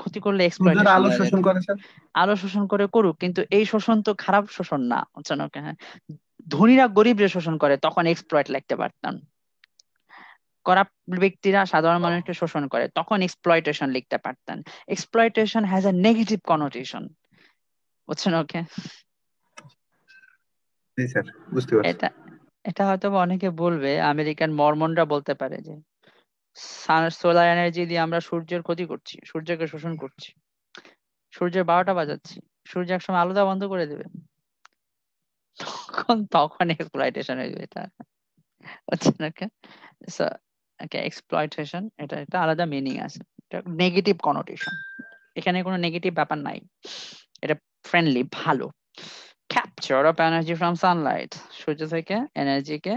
Speaker 1: ক্ষতি করলে এক্সপ্লয়টেশন
Speaker 6: আলো শোষণ করে স্যার
Speaker 1: আলো শোষণ করে করুক কিন্তু এই শোষণ তো খারাপ শোষণ না বুঝছেন ওকে হ্যাঁ ধনীরা গরিবরে শোষণ করে তখন এক্সপ্লয়েট লিখতে পারতাম করাপ্ট ব্যক্তিরা সাধারণ মানুষকে শোষণ করে তখন এক্সপ্লয়টেশন লিখতে পারতেন exploitation has a negative connotation বুঝছেন ওকে
Speaker 6: জি স্যার বুঝতে পারছি
Speaker 1: এটা হয়তো অনেকে বলবে আমেরিকান মরমনরা বলতে পারে যে সোলার এনার্জি দিয়ে আমরা সূর্যের ক্ষতি করছি সূর্যকে শোষণ করছি সূর্যের 12টা বাজাচ্ছি সূর্য একসময় আলো দেওয়া বন্ধ করে দেবে তখন এক্সপ্লয়টেশন হয়ে যাবে এটা বুঝছেন ওকে সো ওকে এক্সপ্লয়টেশন এটা একটা আলাদা মিনিং আছে এটা নেগেটিভ কনোটেশন এখানে কোনো নেগেটিভ ব্যাপার নাই এটা ফ্রেন্ডলি ভালো capture of energy from sunlight সূর্য থেকে এনার্জিকে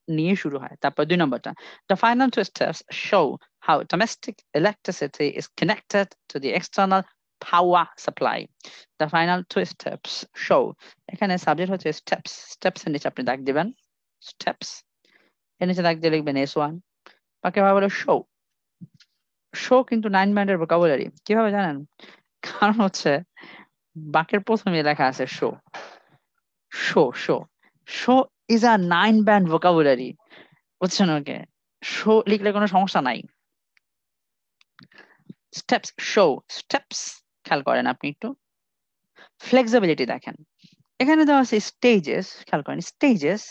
Speaker 1: নিয়ে শুরু হয় তারপর 2 নম্বরটা the final two steps show how domestic electricity is connected to the external power supply the final two steps show এখানে সাবজেক্ট হচ্ছে স্টেপস স্টেপস এর নিচে আপনি দাগ দিবেন স্টেপস এর নিচে দাগ দিয়ে লিখবেন S1 বাকি ভাবে হলো শো শো কিন্তু 9 ব্যান্ডের ভোকাবুলারি কিভাবে জানেন কারণ হচ্ছে বাক্যের প্রথমে লেখা আছে show show show show is a 9 band vocabulary বুঝছেন ওকে শো লিখলে কোনো সমস্যা নাই স্টেপস শো স্টেপস খেয়াল করেন আপনি একটু ফ্লেক্সিবিলিটি দেখেন এখানে দেওয়া আছে স্টেজেস খেয়াল করেন স্টেজেস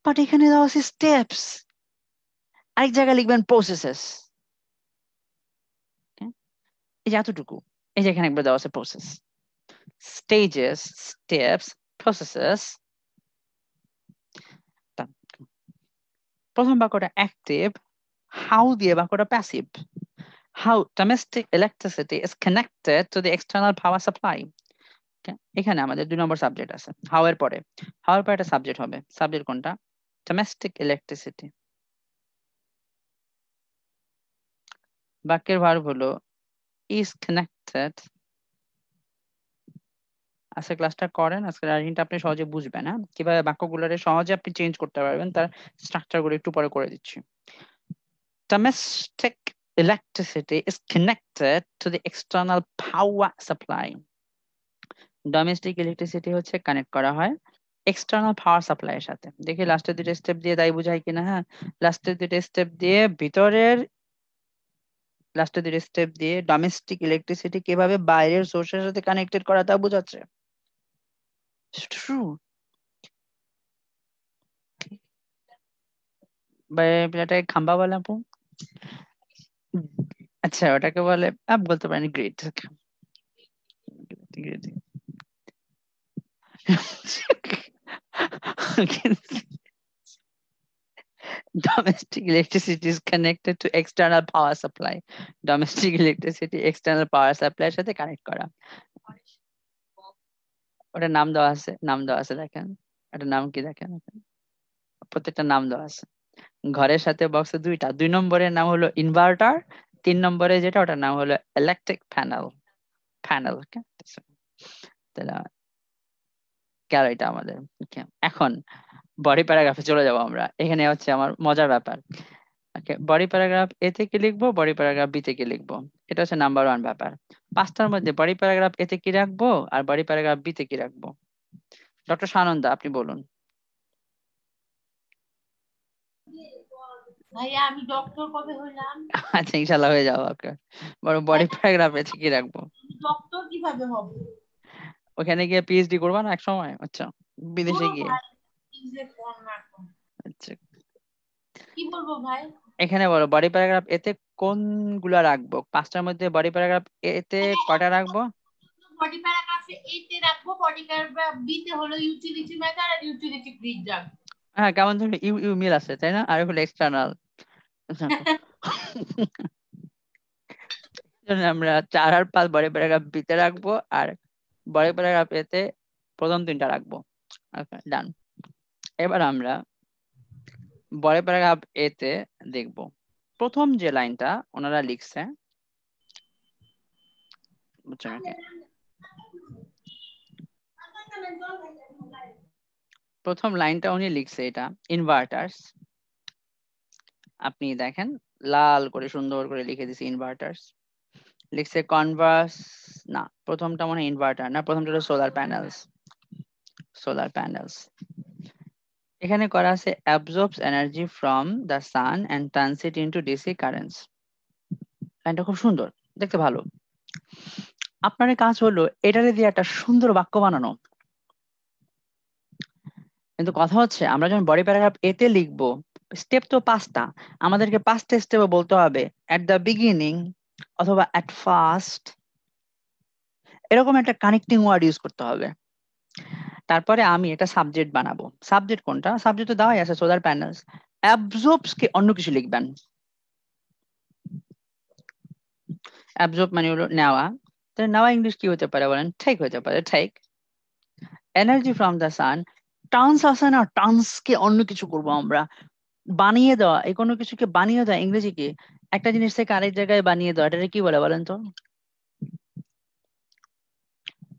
Speaker 1: বাট এখানে দেওয়া আছে স্টেপস আরেক জায়গায় লিখবেন প্রসেসেস এই যে এতটুকু এই যে এখানে একবার দেওয়া আছে প্রসেস স্টেজেস স্টেপস প্রসেসেস প্রথম বাক্যটা অ্যাক্টিভ হাউ দিয়ে বাক্যটা passive how domestic electricity is connected to the external power supply এখানে আমাদের 2 নম্বর সাবজেক্ট আছে হাউ এর পরে একটা সাবজেক্ট হবে সাবজেক্ট কোনটা ডোমেস্টিক ইলেকট্রিসিটি বাক্যের ভার্ব হলো ইজ কানেক্টেড আজকে ক্লাসটা করেন আজকের আর্টিটা আপনি সহজে বুঝবেন হ্যাঁ কিভাবে বাক্যগুলোরে সহজে আপনি চেঞ্জ করতে পারবেন তার স্ট্রাকচারগুলো একটু পরে করে দিচ্ছি domestic electricity is connected to the external power supply domestic electricity হচ্ছে কানেক্ট করা হয় এক্সটার্নাল পাওয়ার সাপ্লাই এর সাথে দেখি লাস্টের দুটো স্টেপ দিয়ে তাই বুঝাই কিনা হ্যাঁ লাস্টের দুটো স্টেপ দিয়ে ভিতরের লাস্টের দুটো স্টেপ দিয়ে ডোমেস্টিক ইলেকট্রিসিটি কিভাবে বাইরের সোর্সের সাথে কানেক্টেড করা তা বোঝাচ্ছে true এটাকে খাম্বা বলে আপু আচ্ছা ওটাকে বলে আপ বলতে পারেন great Domestic electricity is connected to external power supply. Domestic electricity external power supply এর সাথে কানেক্ট করা। ওটার নাম দেওয়া আছে দেখেন। এটার নাম কি দেখেন, প্রত্যেকটা নাম দেওয়া আছে। ঘরের সাথে বক্সে দুইটা, 2 নম্বরের নাম হলো ইনভার্টার, 3 নম্বরে যেটা ওটার নাম হলো ইলেকট্রিক প্যানেল। তাহলে গেল এটা আমাদের। এখন বডি প্যারাগ্রাফে চলে যাব আমরা। এখানে হচ্ছে আমার মজার ব্যাপার। ওকে, বডি প্যারাগ্রাফ এ থেকে লিখবো, বডি প্যারাগ্রাফ বি থেকে লিখবো। এটা হচ্ছে নাম্বার 1 ব্যাপার। 5টার মধ্যে বডি প্যারাগ্রাফ এ তে কি রাখবো আর বডি প্যারাগ্রাফ বি তে কি রাখবো? ডক্টর সানন্দা আপনি বলুন।
Speaker 7: ভাইয়া আমি ডক্টর কবে হইলাম?
Speaker 1: আচ্ছা ইনশাআল্লাহ হয়ে যাও। ওকে, বডি প্যারাগ্রাফ এ কি রাখবো?
Speaker 7: ডক্টর কিভাবে হবে?
Speaker 1: ওখানে গিয়ে পিএইচডি করবা না এক সময়? আচ্ছা, বিদেশে গিয়ে। আচ্ছা,
Speaker 7: কি বলবো ভাই?
Speaker 1: এখানে বলো বডি প্যারাগ্রাফ এতে কোনগুলা রাখবো? 5টার মধ্যে বডি প্যারাগ্রাফ এতে কয়টা রাখবো?
Speaker 7: বডি প্যারাগ্রাফে এ তে রাখবো, বডি প্যারাগ্রাফ বি তে হলো ইউটিলিটি মেথড আর ইউটিলিটি গ্রিড রাখবো।
Speaker 1: হ্যাঁ, কেমন ধরো ইউ ইউ মিল আছে তাই না? আর হলো এক্সটার্নাল। আমরা 4 আর 5 বডি প্যারাগ্রাফ বি তে রাখবো আর বডি প্যারাগ্রাফ এতে প্রথম 3টা রাখবো। ওকে, ডান। এবার আমরা বডি প্যারাগ্রাফ এতে দেখবো প্রথম যে লাইনটা ওনারা লিখছে, বুঝছেন নাকি? প্রথম লাইনটা উনি লিখছে এটা ইনভার্টার্স। আপনি দেখেন লাল করে সুন্দর করে লিখে দিছে ইনভার্টার্স। লিখছে কনভার্স, না প্রথমটা মনে হয় ইনভার্টার না, প্রথমটা হলো সোলার প্যানেলস। সোলার প্যানেলস এখানে করা আছে absorbs energy from the sun and turns it into DC currents। লাইনটা খুব সুন্দর, দেখতে ভালো। আপনার কাজ হলো এটারে দিয়ে একটা সুন্দর বাক্য বানানো। কিন্তু কথা হচ্ছে আমরা যখন বডি প্যারাগ্রাফ এতে লিখবো, স্টেপ তো 5টা, আমাদেরকে 5টা স্টেপে বলতে হবে এট দ্য বিগিনিং অথবা এট ফার্স্ট, এরকম একটা কানেক্টিং ওয়ার্ড ইউজ করতে হবে। তারপরে আমি এটা সাবজেক্ট বানাবো। সাবজেক্ট কোনটা? সাবজেক্ট তো দেওয়াই আছে সোলার প্যানেলস। অ্যাবজর্বস কে অন্য কিছু লিখবেন। অ্যাবজর্ব মানে হলো নেওয়া, তাহলে নেওয়া ইংলিশ কি হতে পারে বলেন? টেক হতে পারে, take. Energy from the sun, turns আছে না, টার্নস কে অন্য কিছু করবো আমরা। বানিয়ে দেওয়া, এই কোনো কিছুকে বানিয়ে দেওয়া ইংরেজি কি? একটা জিনিস থেকে আরেক জায়গায় বানিয়ে দেওয়া, এটা কি বলে বলেন তো?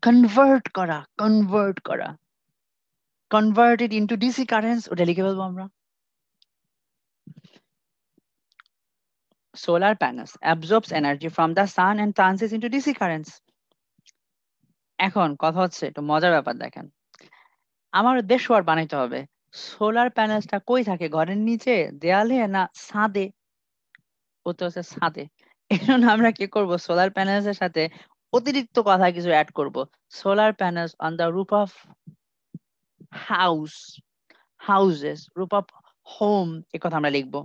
Speaker 1: কনভার্ট করা, কনভার্ট করা। কনভার্টেড ইনটু ডিসি কারেন্টস, ওটা লিখে বলবো আমরা। Solar panels absorbs energy from the sun and turns it into DC currents. এখন কথা হচ্ছে একটু মজার ব্যাপার দেখেন, আমার দেশ ওয়ার্ড বানাইতে হবে। সোলার প্যানেলসটা কই থাকে? ঘরের নিচে, দেয়ালে, না ছাদে? উত্তর হচ্ছে ছাদে। এই জন্য আমরা কি করব? সোলার প্যানেলস এর সাথে অতিরিক্ত কথা কিছু অ্যাড করব। Solar panels on the roof of house, houses, roof of home, এই কথা আমরা লিখবো।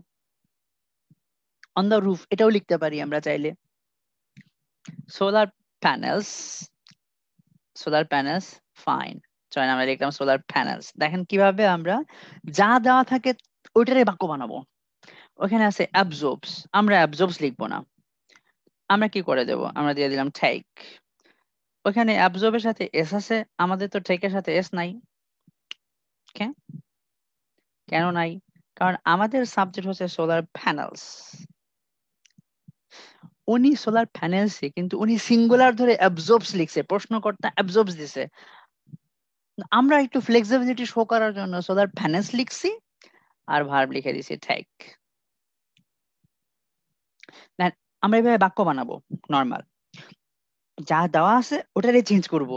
Speaker 1: অন দ্য রুফ এটাও লিখতে পারি আমরা চাইলে। Solar panels, solar panels, fine. চলেন আমরা লিখলাম সোলার প্যানেলস। দেখেন কিভাবে আমরা যা দেওয়া থাকে ওইটারে বাক্য বানাবো। ওখানে আছে অ্যাবজর্বস, আমরা অ্যাবজর্বস লিখবো না, আমরা কি করে দেব? আমরা দিয়ে দিলাম টেক। ওখানে অ্যাবজর্বের সাথে এস আছে, আমাদের তো টেকের সাথে এস নাই। কেন নাই? কারণ আমাদের সাবজেক্ট হচ্ছে সোলার প্যানেলস। উনি সোলার প্যানেলসে কিন্তু উনি সিঙ্গুলার ধরে অ্যাবজর্বস লিখছে, প্রশ্নকর্তা অ্যাবজর্বস দিছে। আমরা একটু ফ্লেক্সিবিলিটি শো করার জন্য সোলার প্যানেলস লিখছি আর ভার্ব লিখে দিছি টেক। আমরা এভাবে বাক্য বানাবো নরমাল, যা দেওয়া আছে ওটারে চেঞ্জ করব।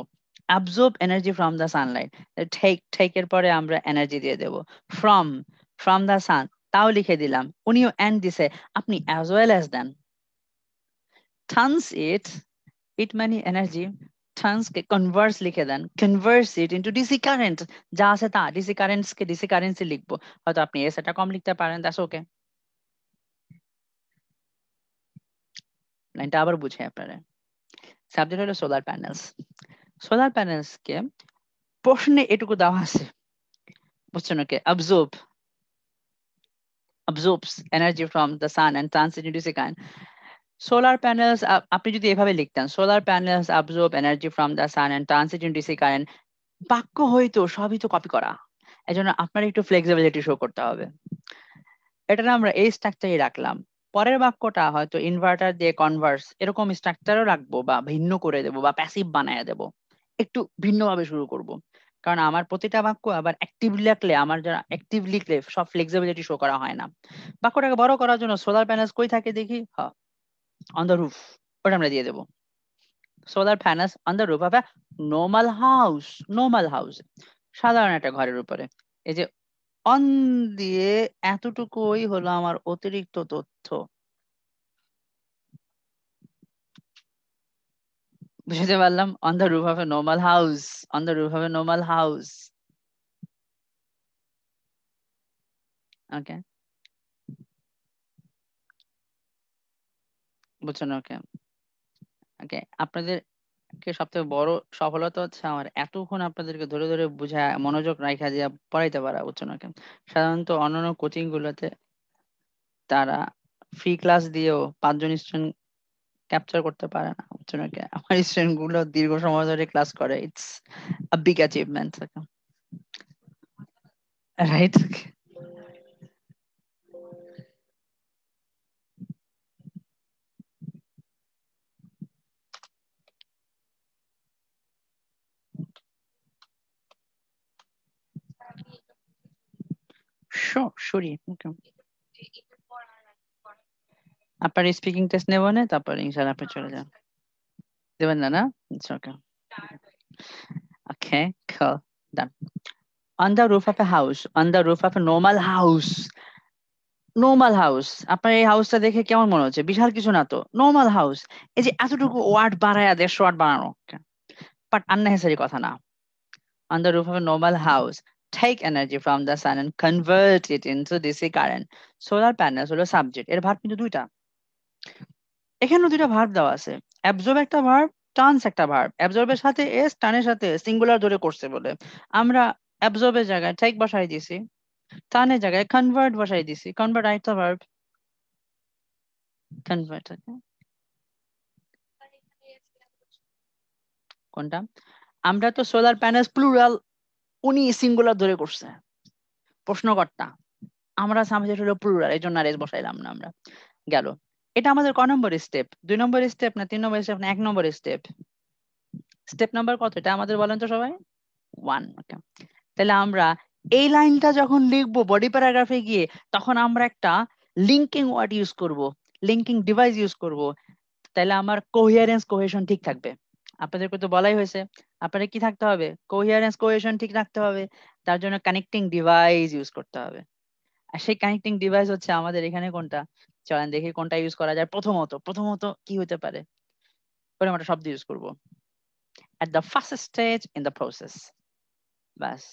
Speaker 1: Absorb energy from the sunlight, take এর পরে আমরা এনার্জি দিয়ে দেব। ফ্রম দ্য সান তাও লিখে দিলাম, উনিও এন্ড দিছে, আপনি অ্যাজ ওয়েল অ্যাজ দেন। টার্নস ইট মানে এনার্জি, টার্নস কে কনভার্স লিখে দেন, converts it into DC current, যা আছে তা ডিসি কারেন্টস কে ডিসি কারেন্টসে লিখবো। হয়তো আপনি এস এটা কম লিখতে পারেন, দ্যাটস ওকে। লাইনটা আবার বুঝে আপনারা। সাবজেক্ট হলো সোলার প্যানেলস। সোলার প্যানেলস কে প্রশ্নে এটুকু দেওয়া আছে, বুঝছেন? ওকে, observe absorbs energy from the sun and turns it into DC current. Solar panels, আপনি যদি এভাবে লিখতেন, solar panels absorb energy from the sun and turns it into DC current, বাক্য হয়তো সবই তো কপি করা, এজন্য আপনার একটু ফ্লেক্সিবিলিটি শো করতে হবে। এটা আমরা এই স্ট্রাকচারই রাখলাম। পরের বাক্যটা হয়তো ইনভার্টার দিয়ে কনভার্স এরকম স্ট্রাকচারও রাখবো, বা ভিন্ন করে দেবো, বা প্যাসিভ বানায় দেবো, একটু ভিন্নভাবে শুরু করব। কারণ আমার প্রতিটা বাক্য আবার অ্যাক্টিভ লিখলে, আমার যারা অ্যাক্টিভ লিখলে সব ফ্লেক্সিবিলিটি শো করা হয় না। বাক্যটাকে বড় করার জন্য সোলার প্যানেলস কই থাকে দেখি, হ্যাঁ অন দ্য রুফ, ওটা আমরা দিয়ে দেবো। Solar panels on the roof of a normal house, normal house, সাধারণ একটা ঘরের উপরে। এই যে অন দিয়ে এতটুকুই হলো আমার অতিরিক্ত তথ্য, বুঝতে পারলাম। On the roof of a normal house, on the roof of a normal house. Okay, বুঝছেন? ওকে ওকে, আপনাদের সবথেকে বড় সফলতা হচ্ছে আমার এতক্ষণ আপনাদেরকে ধরে ধরে বুঝা, মনোযোগ রাখা দিয়ে পড়াইতে পারা, বুঝছেন? ওকে, সাধারণত অন্যান্য কোচিং গুলোতে তারা ফ্রি ক্লাস দিয়েও 5 জন স্টুডেন্ট ক্যাপচার করতে পারে না, বুঝছেন? ওকে, আমার স্টুডেন্ট গুলো দীর্ঘ সময় ধরে ক্লাস করে, it's a big achievement, right? Sorry, okay, আপনার স্পিকিং টেস্ট নেব না, তারপর ইনশাআল্লাহ আপনি চলে যান। দেবেন না? না, it's okay. Okay, cool. Done. On the roof of a house, on the roof of a normal house. Normal house, আপনার এই হাউসটা দেখে কেমন মনে হচ্ছে? বিশাল কিছু না তো, নর্মাল হাউস। এই যে এতটুকু ওয়ার্ড বাড়ায়া 150 ওয়ার্ড বানানো, বাট আননেসেসারি কথা না। On the roof of a normal house, take energy from the sun and convert it into DC current. Solar panels হলো সাবজেক্ট, এর ভার্ব কিন্তু দুইটা, এখানেও দুইটা ভার্ব দেওয়া আছে। অ্যাবজর্ব একটা ভার্ব, টার্নস একটা ভার্ব। অ্যাবজর্বের সাথে এস, টানের সাথে সিঙ্গুলার ধরে করছে বলে আমরা অ্যাবজর্বের জায়গায় টেক বসাই দিছি, টানের জায়গায় কনভার্ট বসাই দিছি। কনভার্ট আরেকটা ভার্ব, কনভার্ট। কোনটা? আমরা তো সোলার প্যানেলস প্লুরাল, উনি সিঙ্গুলার ধরে করছে প্রশ্নকর্তা, আমরা সাবজেক্ট হলো প্লুরাল, এই জন্য আর এস বসাইলাম না আমরা। গেল। এটা আমাদের ক নম্বর স্টেপ? 2 নম্বর স্টেপ না 3 নম্বর স্টেপ না 1 নম্বর স্টেপ? স্টেপ নাম্বার কত এটা আমাদের বলেন তো সবাই? 1। ওকে, তাহলে আমরা এই লাইনটা যখন লিখবো বডি প্যারাগ্রাফে গিয়ে, তখন আমরা একটা লিঙ্কিং ওয়ার্ড ইউজ করব, লিঙ্কিং ডিভাইস ইউজ করব, তাহলে আমার কোহিয়ারেন্স কোহেশন ঠিক থাকবে। আপনাদেরকে তো বলাই হয়েছে আপনাদের কি থাকতে হবে? কোহিয়ারেন্স কোহেশন ঠিক রাখতে হবে, তার জন্য কানেক্টিং ডিভাইস ইউজ করতে হবে। আর সেই কানেক্টিং ডিভাইস হচ্ছে আমাদের এখানে কোনটা, চলেন দেখি কোনটা ইউজ করা যায়। প্রথমত কি হতে পারে, ওরকম একটা শব্দ ইউজ করব, at the first stage in the process, ব্যাস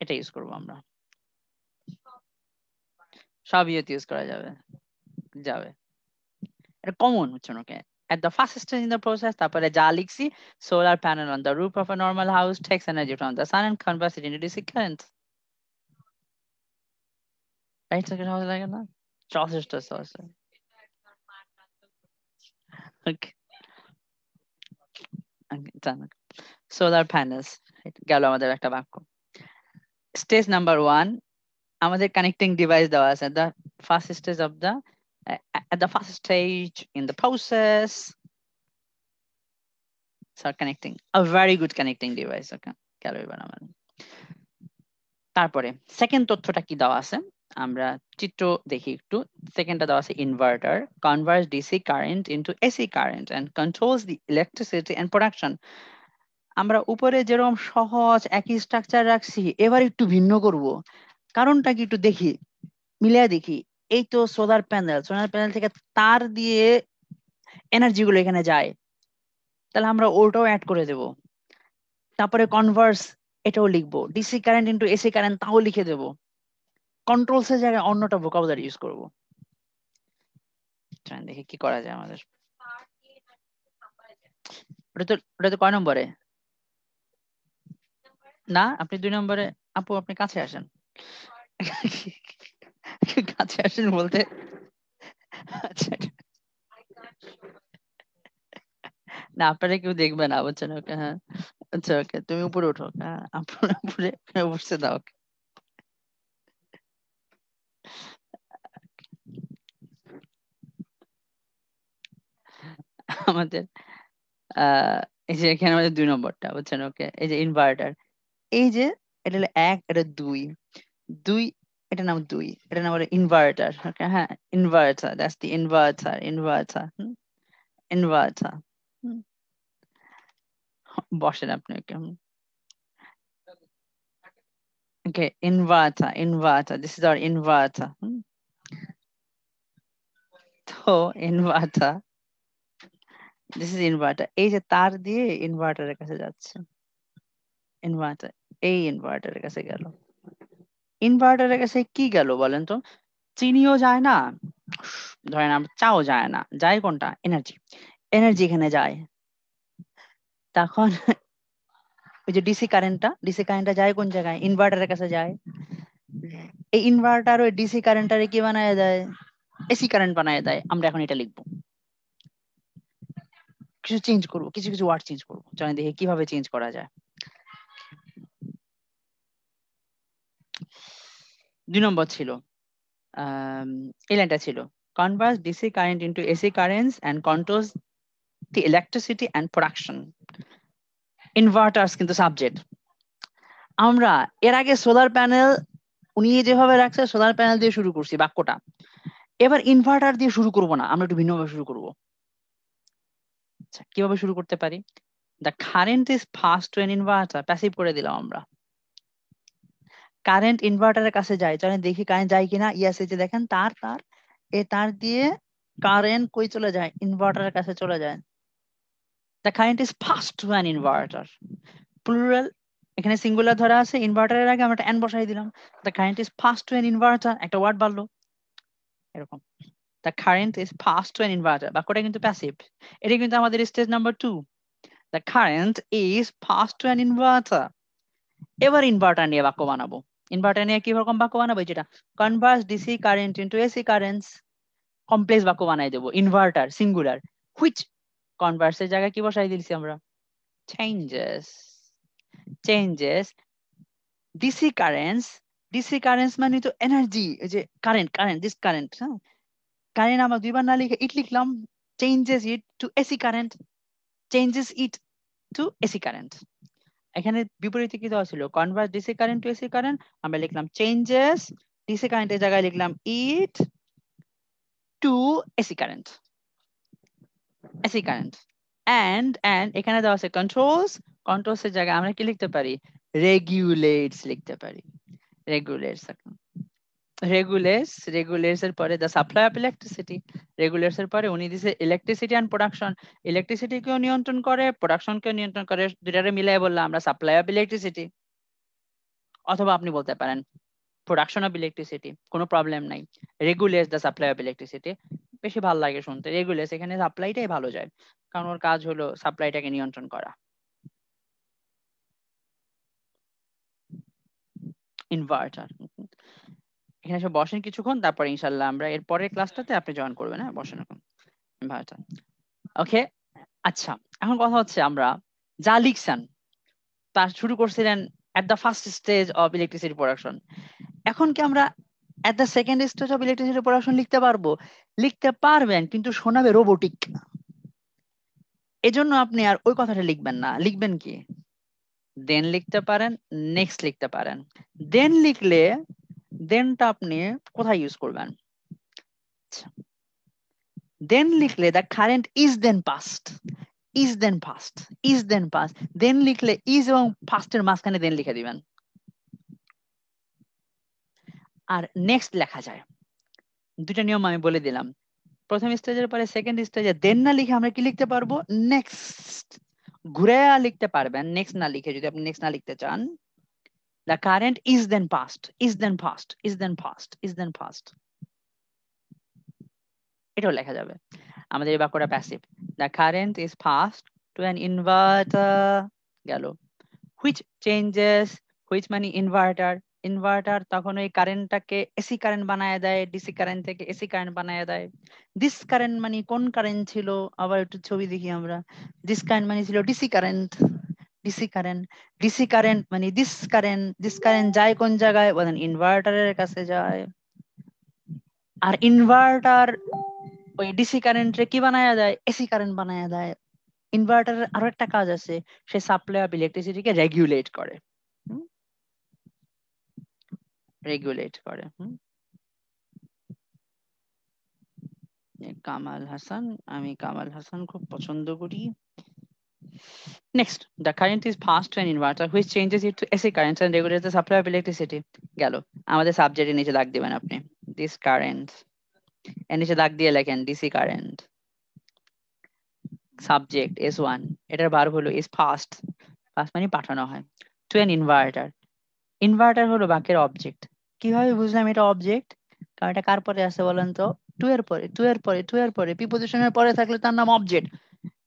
Speaker 1: এটা ইউজ করব আমরা। সব ইউতে ইউজ করা যাবে, এটা কমন, বুঝছেন? ওকে, at the first stage in the process, তারপরে যা লিখছি, solar panel on the roof of a normal house takes energy from the sun and converts it into DC current. Right? So সহজ লাগে না? যথেষ্ট সহজ। Okay. সোলার প্যানেলস গেল আমাদের একটা বাক্য। স্টেজ নাম্বার 1, আমাদের কানেক্টিং ডিভাইস দেওয়া আছে, the first stage of the at the first stage in the process, so connecting a very good connecting device. Okay, গেল এবার আমাদের। তারপরে সেকেন্ড তথ্যটা কি দেওয়া আছে আমরা চিত্র দেখি একটু। সেকেন্ডটা দেওয়া আছে, inverter converts DC current into AC current and controls the electricity and production. আমরা উপরে যেরকম সহজ একই স্ট্রাকচার রাখছি, এবার একটু ভিন্ন করব। কারণটা কি একটু দেখি, মিলিয়ে দেখি। এই তো সোলার প্যানেল থেকে তার দিয়ে এনার্জি গুলো এখানে যায়, তাহলে আমরা ওটাও অ্যাড করে দেব। তারপরে কনভার্স, এটাও লিখবো। DC current into AC current, তাও লিখে দেব। কন্ট্রোলস এর জায়গায় অন্যটা ভোকাবুলারি ইউজ করব। দেখি কি করা যায় আমাদের। ওটা তো কয় নম্বরে? না, আপনি 2 নম্বরে। আপু আপনি কাছে আসেন। কাছে আসেন বলতে। আচ্ছা না, আপনারা কেউ দেখবে না, বুঝছেন? ওকে, হ্যাঁ আচ্ছা ওকে, তুমি উপরে উঠো। হ্যাঁ আপনার উপরে বসতে দাও ওকে। আমাদের এই যে এখানে আমাদের 2 নম্বরটা, বুঝছেন? ওকে, এই যে ইনভার্টার, এই যে এটা হলো 1, এটা 2, 2, এটা নাম 2, এটা নাম হলো ইনভার্টার। ওকে, হ্যাঁ inverter, that's the inverter, inverter, inverter. বসেন আপনি। Okay, okay, inverter, inverter, this is our inverter. তো ইনভার্টার, দিস ইজ ইনভার্টার, এই যে তার দিয়ে ইনভার্টারের কাছে যাচ্ছে। ইনভার্টার, এই ইনভার্টারের কাছে গেল। ইনভার্টারের কাছে কি গেল বলেন তো? চিনিও যায় না, ধরেন চাও যায় না, যায় কোনটা? এনার্জি। এনার্জি এখানে যায়। তখন ওই যে ডিসি কারেন্টটা যায় কোন জায়গায়? ইনভার্টারের কাছে যায়। এই ইনভার্টার ওই ডিসি কারেন্টটারে কি বানায় দেয়? এসি কারেন্ট বানায় দেয়। আমরা এখন এটা লিখবো, কিছু চেঞ্জ করবো, কিছু কিছু ওয়ার্ড চেঞ্জ করবো। চলেন দেখি কিভাবে চেঞ্জ করা যায়। 2 নম্বর ছিল, এই লাইনটা ছিল, converts DC current into AC currents and controls the electricity and production. Inverters কিন্তু সাবজেক্ট। আমরা এর আগে সোলার প্যানেল, উনি যেভাবে রাখছে সোলার প্যানেল দিয়ে শুরু করছি বাক্যটা, এবার ইনভার্টার দিয়ে শুরু করব না, আমরা একটু ভিন্নভাবে শুরু করব। আচ্ছা, কিভাবে শুরু করতে পারি? The current is passed to an inverter, passive করে দিলাম আমরা। কারেন্ট ইনভার্টারের কাছে যায়, চলেন দেখি কারেন্ট যায় কিনা। ইয়াস, এই যে দেখেন তার এই তার দিয়ে কারেন্ট কই চলে যায়? ইনভার্টারের কাছে চলে যায়। The current is passed to an inverter, plural, এখানে সিঙ্গুলার ধরা আছে, ইনভার্টারের আগে আমরা একটা এন বসাই দিলাম। The current is passed to an inverter, একটা ওয়ার্ড বাড়লো এরকম। The current is passed to an inverter, বাক্যটা কিন্তু প্যাসিভ। এটা কিন্তু আমাদের stage number 2। The current is passed to an inverter. এবার ইনভার্টার নিয়ে বাক্য বানাবো। ইনভার্টার নিয়ে কি রকম বাক্য বানাবো? যেটা Converse DC current into AC currents, complex বাক্য বানাই দেবো। ইনভার্টার সিঙ্গুলার, হুইচ কনভার্সের জায়গায় কি বসাই দিয়েছি আমরা? Changes, changes DC currents. DC currents মানে তো এনার্জি, এই যে কারেন্ট, দিস কারেন্ট, হ্যাঁ কারেন্ট আমরা 2 বার না লিখে ইট লিখলাম। Changes it to AC current, changes it to AC current. এখানে বিপরীতে কি দেওয়া ছিল? Convert DC current to AC current, আমরা লিখলাম চেঞ্জেস ডিসি কারেন্টের জায়গায় লিখলাম it to AC current, AC current. And এখানে দেওয়া আছে কন্ট্রোলস, কন্ট্রোলস এর জায়গায় আমরা কি লিখতে পারি? রেগুলেটস লিখতে পারি। রেগুলেটস, রেগুলেটস এর পরে the supply of electricity, regulates এর পরে উনি দিছে ইলেকট্রিসিটি এন্ড প্রোডাকশন, ইলেকট্রিসিটি কেও নিয়ন্ত্রণ করে, প্রোডাকশন কেও নিয়ন্ত্রণ করে, দুটারে মিলাই বললাম আমরা সাপ্লাই অফ ইলেকট্রিসিটি। অথবা আপনি বলতে পারেন প্রোডাকশন অফ ইলেকট্রিসিটি, কোনো প্রবলেম নাই। Regulates the supply of electricity, বেশি ভালো লাগে শুনতে। রেগুলেটস, এখানে সাপ্লাইটাই ভালো যায়, কারণ ওর কাজ হলো সাপ্লাইটাকে নিয়ন্ত্রণ করা। ইনভার্টার, এখানে সব বসেন কিছুক্ষণ, তারপরে ইনশাল্লাহ আমরা এর পরের ক্লাসটাতে আপনি জয়েন করবেন। হ্যাঁ বসেন এখন। ইনভার্টার, ওকে। আচ্ছা, এখন কথা হচ্ছে আমরা যা লিখছেন তা শুরু করছিলেন at the first stage of electricity production, এখন কি আমরা at the second stage of electricity production লিখতে পারবো? লিখতে পারবেন, কিন্তু শোনাবে রোবোটিক। এজন্য আপনি আর ওই কথাটা লিখবেন না, লিখবেন কি? দেন লিখতে পারেন, নেক্সট লিখতে পারেন। দেন লিখলে দেনটা আপনি কোথায় ইউজ করবেন? দেন লিখলে the current is then passed, is then passed, is then passed. Then লিখলে ইজ এবং পাস্টের মাঝখানে দেন লিখে দিবেন। আর নেক্সট লেখা যায়, দুটা নিয়ম আমি বলে দিলাম। প্রথম স্টেজের পরে সেকেন্ড স্টেজে দেন না লিখে আমরা কি লিখতে পারবো? নেক্সট। ঘুরে লিখতে পারবেন নেক্সট না লিখে, যদি আপনি নেক্সট না লিখতে চান। The current is then passed, is then passed, is then passed, is then passed, এটাও লেখা যাবে। আমাদের এই বাক্যটা passive. The current is passed to an inverter, গেল। হুইচ চেঞ্জেস, হুইচ মানে ইনভার্টার, ইনভার্টার তখন ওই কারেন্টটাকে এসি কারেন্ট বানায় দেয়, ডিসি কারেন্ট থেকে এসি কারেন্ট বানায় দেয়। দিস কারেন্ট মানে কোন কারেন্ট ছিল, আবার একটু ছবি দেখি আমরা। দিস কারেন্ট মানে ছিল DC current, DC current. DC current মানে দিস কারেন্ট যায় কোন জায়গায়, বলেন ইনভার্টারের কাছে যায়। আর ইনভার্টার ওই ডিসি কারেন্টে কি বানায় দেয়, এসি কারেন্ট বানায় দেয়। ইনভার্টারের আরো একটা কাজ আছে, সে সাপ্লাই অফ ইলেকট্রিসিটিকে রেগুলেট করে, রেগুলেট করে। কামাল হাসান, আমি কামাল হাসান খুব পছন্দ করি। Next, the current is passed to an inverter which changes it to AC current and regulates the supply of electricity. গেল, আমাদের সাবজেক্টের নিচে দাগ দিবেন আপনি, this current এর নিচে দাগ দিয়ে লেখেন DC current। সাবজেক্ট S1, এটার ভার্ব হলো is passed, পাস মানে পাঠানো হয়, to an inverter। ইনভার্টার হলো বাক্যের অবজেক্ট। কিভাবে বুঝলাম এটা অবজেক্ট, কারণ এটা কার পরে আছে বলেন তো, টু এর পরে, টু এর পরে, টু এর পরে, প্রিপোজিশনের পরে থাকলে তার নাম অবজেক্ট।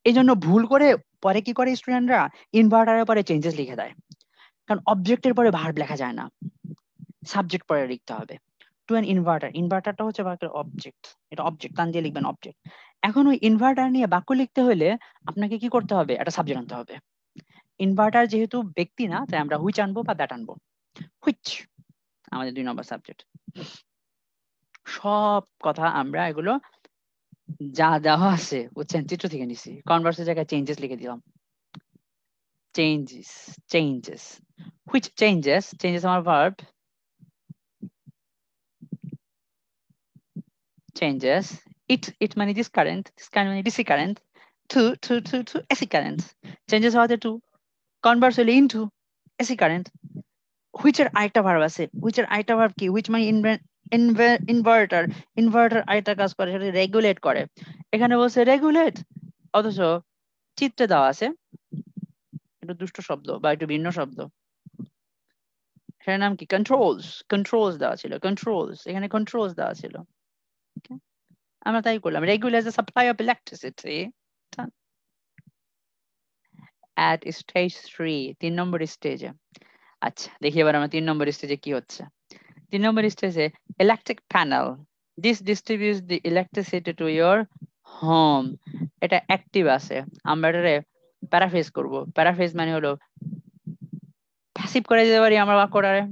Speaker 1: এই জন্য ভুল করে পরে কি করে স্টুডেন্টরা, ইনভার্টারের পরে চেঞ্জেস লিখে দেয়, কারণ অবজেক্টের পরে ভার্ব লেখা যায় না, সাবজেক্ট পরে লিখতে হবে। টু অ্যান ইনভার্টার, ইনভার্টারটা হচ্ছে বাক্যের অবজেক্ট, এটা অবজেক্ট, টান দিয়ে লিখবেন অবজেক্ট। এখন ওই ইনভার্টার নিয়ে বাক্য লিখতে হলে আপনাকে কি করতে হবে, একটা সাবজেক্ট আনতে হবে। ইনভার্টার যেহেতু ব্যক্তি না, তাই আমরা হুইচ আনবো বা দ্যাট আনবো। হুইচ আমাদের 2 নম্বর সাবজেক্ট। সব কথা আমরা এগুলো যা দেওয়া আছে বুঝছেন চিত্র থেকে নিছি, কনভার্সের জায়গায় চেঞ্জেস লিখে দিলাম। Changes, changes, which changes, changes আমার ভার্ব, changes it মানে this current মানে DC current to AC current, changes হওয়াতে to, converts হলে into AC current। which এর আরেকটা ভার্ব আছে, which এর আরেকটা ভার্ব কি, which মানে ইনভার্টার, ইনভার্টার আরেকটা কাজ করে, সেটা রেগুলেট করে। এখানে বলছে রেগুলেট, অথচ চিত্রে দেওয়া আছে একটু দুষ্ট শব্দ বা একটু ভিন্ন শব্দ, সেটার নাম কি, কন্ট্রোলস, কন্ট্রোলস দেওয়া ছিল, কন্ট্রোলস, এখানে কন্ট্রোলস দেওয়া ছিল। আমরা তাই করলাম, regulate the supply of electricity at stage 3, 3 নম্বর স্টেজে। আচ্ছা দেখি এবার আমরা 3 নম্বর স্টেজে কি হচ্ছে। 3 নম্বর স্টেজে electric panel, this distributes the electricity to your home. এটা অ্যাক্টিভ আছে, আমরা এটারে প্যারাফ্রেজ করব। প্যারাফ্রেজ মানে হলো প্যাসিভ করে দিতে পারি আমরা বাক্যটারে।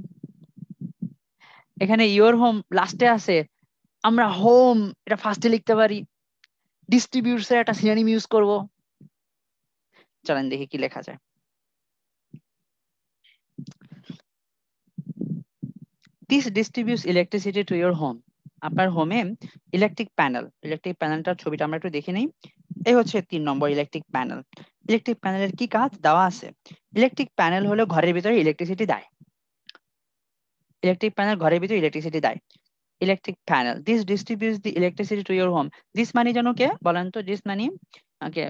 Speaker 1: এখানে ইয়োর হোম লাস্টে আছে, আমরা হোম এটা ফার্স্টে লিখতে পারি, ডিস্ট্রিবিউটস এর একটা সিনোনিম ইউজ করব। চলেন দেখি কি লেখা যায়। This distributes electricity to your home. আপনার হোমে ইলেকট্রিক প্যানেল, ইলেকট্রিক প্যানেলটার ছবিটা আমরা একটু দেখে নিই। এই হচ্ছে 3 নম্বর ইলেকট্রিক প্যানেল। ইলেকট্রিক প্যানেলের কি কাজ দেওয়া আছে, ইলেকট্রিক প্যানেল হলো ঘরের ভিতরে ইলেকট্রিসিটি দেয়, ইলেকট্রিক প্যানেল ঘরের ভিতরে ইলেকট্রিসিটি দেয়। Electric panel, this distributes the electricity to your home. This মানে যেন কে বলেন তো, দিস মানে ওকে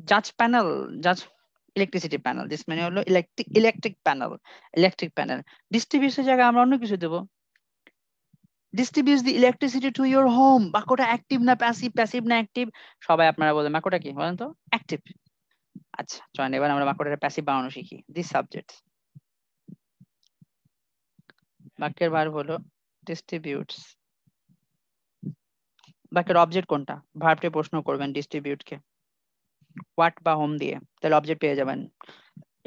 Speaker 1: জাজ প্যানেল, জাজ ইলেকট্রিসিটি প্যানেল, দিস মানে হলো ইলেকট্রিক প্যানেল, ইলেকট্রিক প্যানেল। ডিস্ট্রিবিউশনের জায়গায় আমরা অন্য কিছু দেবো, distributes the electricity to your home। বাক্যটা অ্যাক্টিভ না প্যাসিভ, প্যাসিভ না অ্যাক্টিভ, সবাই আপনারা বলেন বাক্যটা কি বলেন তো, অ্যাক্টিভ। আচ্ছা চলেন এবার আমরা বাক্যটা প্যাসিভ বানানো শিখি। দিস সাবজেক্ট, বাক্যের ভার্ব হলো ডিস্ট্রিবিউটস। বাক্যের অবজেক্ট কোনটা, ভার্বটি প্রশ্ন করবেন ডিস্ট্রিবিউট কে হোয়াট বা হোম দিয়ে, তাহলে অবজেক্ট পেয়ে যাবেন।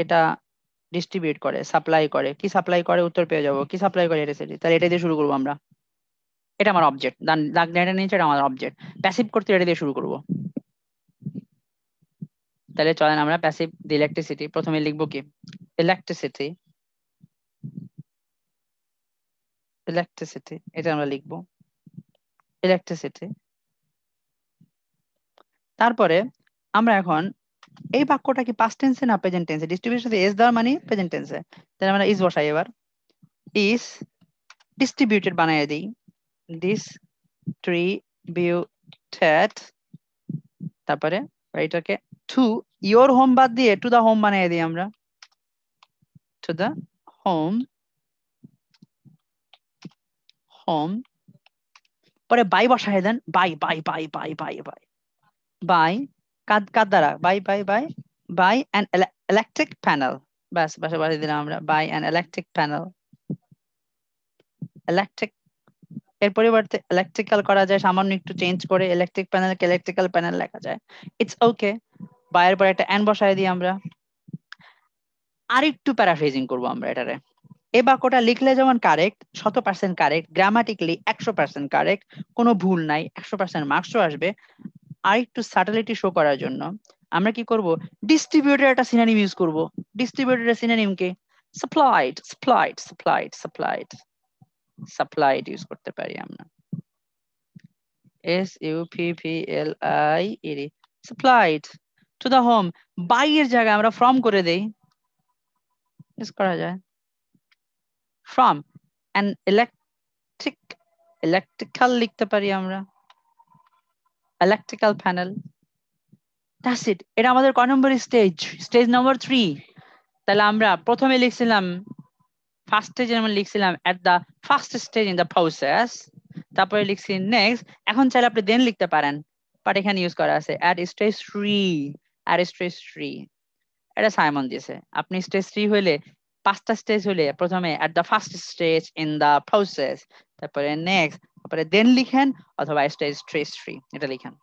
Speaker 1: এটা ডিস্ট্রিবিউট করে, সাপ্লাই করে, কি সাপ্লাই করে উত্তর পেয়ে যাবো, কি সাপ্লাই করে ইলেকট্রিসিটি, তাহলে এটা দিয়ে শুরু করবো আমরা। এটা আমার অবজেক্ট, দাগ এটা নিয়েছে, এটা আমার অবজেক্ট। প্যাসিভ করতে এটা দিয়ে শুরু করব। তাহলে চলেন আমরা প্যাসিভ দি ইলেকট্রিসিটি প্রথমে লিখবো কি, ইলেকট্রিসিটি, ইলেকট্রিসিটি এটা আমরা লিখবো ইলেকট্রিসিটি। তারপরে আমরা এখন এই বাক্যটা কি পাস্ট টেন্সে না প্রেজেন্ট টেন্সে, ডিস্ট্রিবিউশন এস দেওয়ার মানে প্রেজেন্ট টেন্সে, তাহলে আমরা ইজ বসাই। এবার ইজ ডিস্ট্রিবিউটেড বানাই দিই, ডিস্ট্রিবিউটেড, তারপরে এটাকে টু ইয়োর হোম বাদ দিয়ে টু দা হোম বানিয়ে দিই আমরা, টু দা হোম, হোম। পরে বাই বসায় দেন, by by by by by by by, কার দ্বারা, by by by by an electric panel, ব্যাস বাসা বাড়িয়ে দিলাম আমরা, by an electric panel. Electric এর পরিবর্তে ইলেকট্রিক্যাল করা যায়, সামান্য একটু চেঞ্জ করে ইলেকট্রিক প্যানেলকে ইলেকট্রিক্যাল প্যানেল লেখা যায়। ইটস ওকে, বাইরের পরে একটা এন বসায় দিই আমরা। আর একটু প্যারাফ্রেজিং করবো আমরা এটারে। এই বাক্যটা লিখলে যেমন কারেক্ট, 100% কারেক্ট, গ্রামাটিক্যালি 100% কারেক্ট, কোনো ভুল নাই, 100% মার্কসও আসবে। আর একটু সাটেলিটি শো করার জন্য আমরা কি করব, ডিস্ট্রিবিউটের একটা সিনোনিম ইউজ করব। ডিস্ট্রিবিউটের সিনোনিম কি? Supplied, supplied, supplied, supplied, supplied use করতে পারি আমরা। SUPPLIED, supplied to the home. By এর জায়গায় আমরা ফ্রম করে দেই, ইউজ করা যায়। ফ্রম অ্যান ইলেকট্রিক, ইলেকট্রিক্যাল লিখতে পারি আমরা, ইলেকট্রিক্যাল প্যানেল। That's it. এটা আমাদের কয় নম্বর স্টেজ? Stage number 3। তাহলে আমরা প্রথমে লিখছিলাম, ফার্স্ট স্টেজে যেমন লিখছিলাম at the first stage in the process, তারপরে লিখছি নেক্সট। এখন চাইলে আপনি দেন লিখতে পারেন, বাট এখানে ইউজ করা আছে এট স্টেজ 3, এট স্টেজ 3। এটা সাইমন দিয়েছে। আপনি স্টেজ 3 হইলে, 5টা স্টেজ হলে প্রথমে এট the first stage in the process, তারপরে নেক্সট, তারপরে দেন লিখেন, অথবা স্টেজ 3 এটা লিখেন।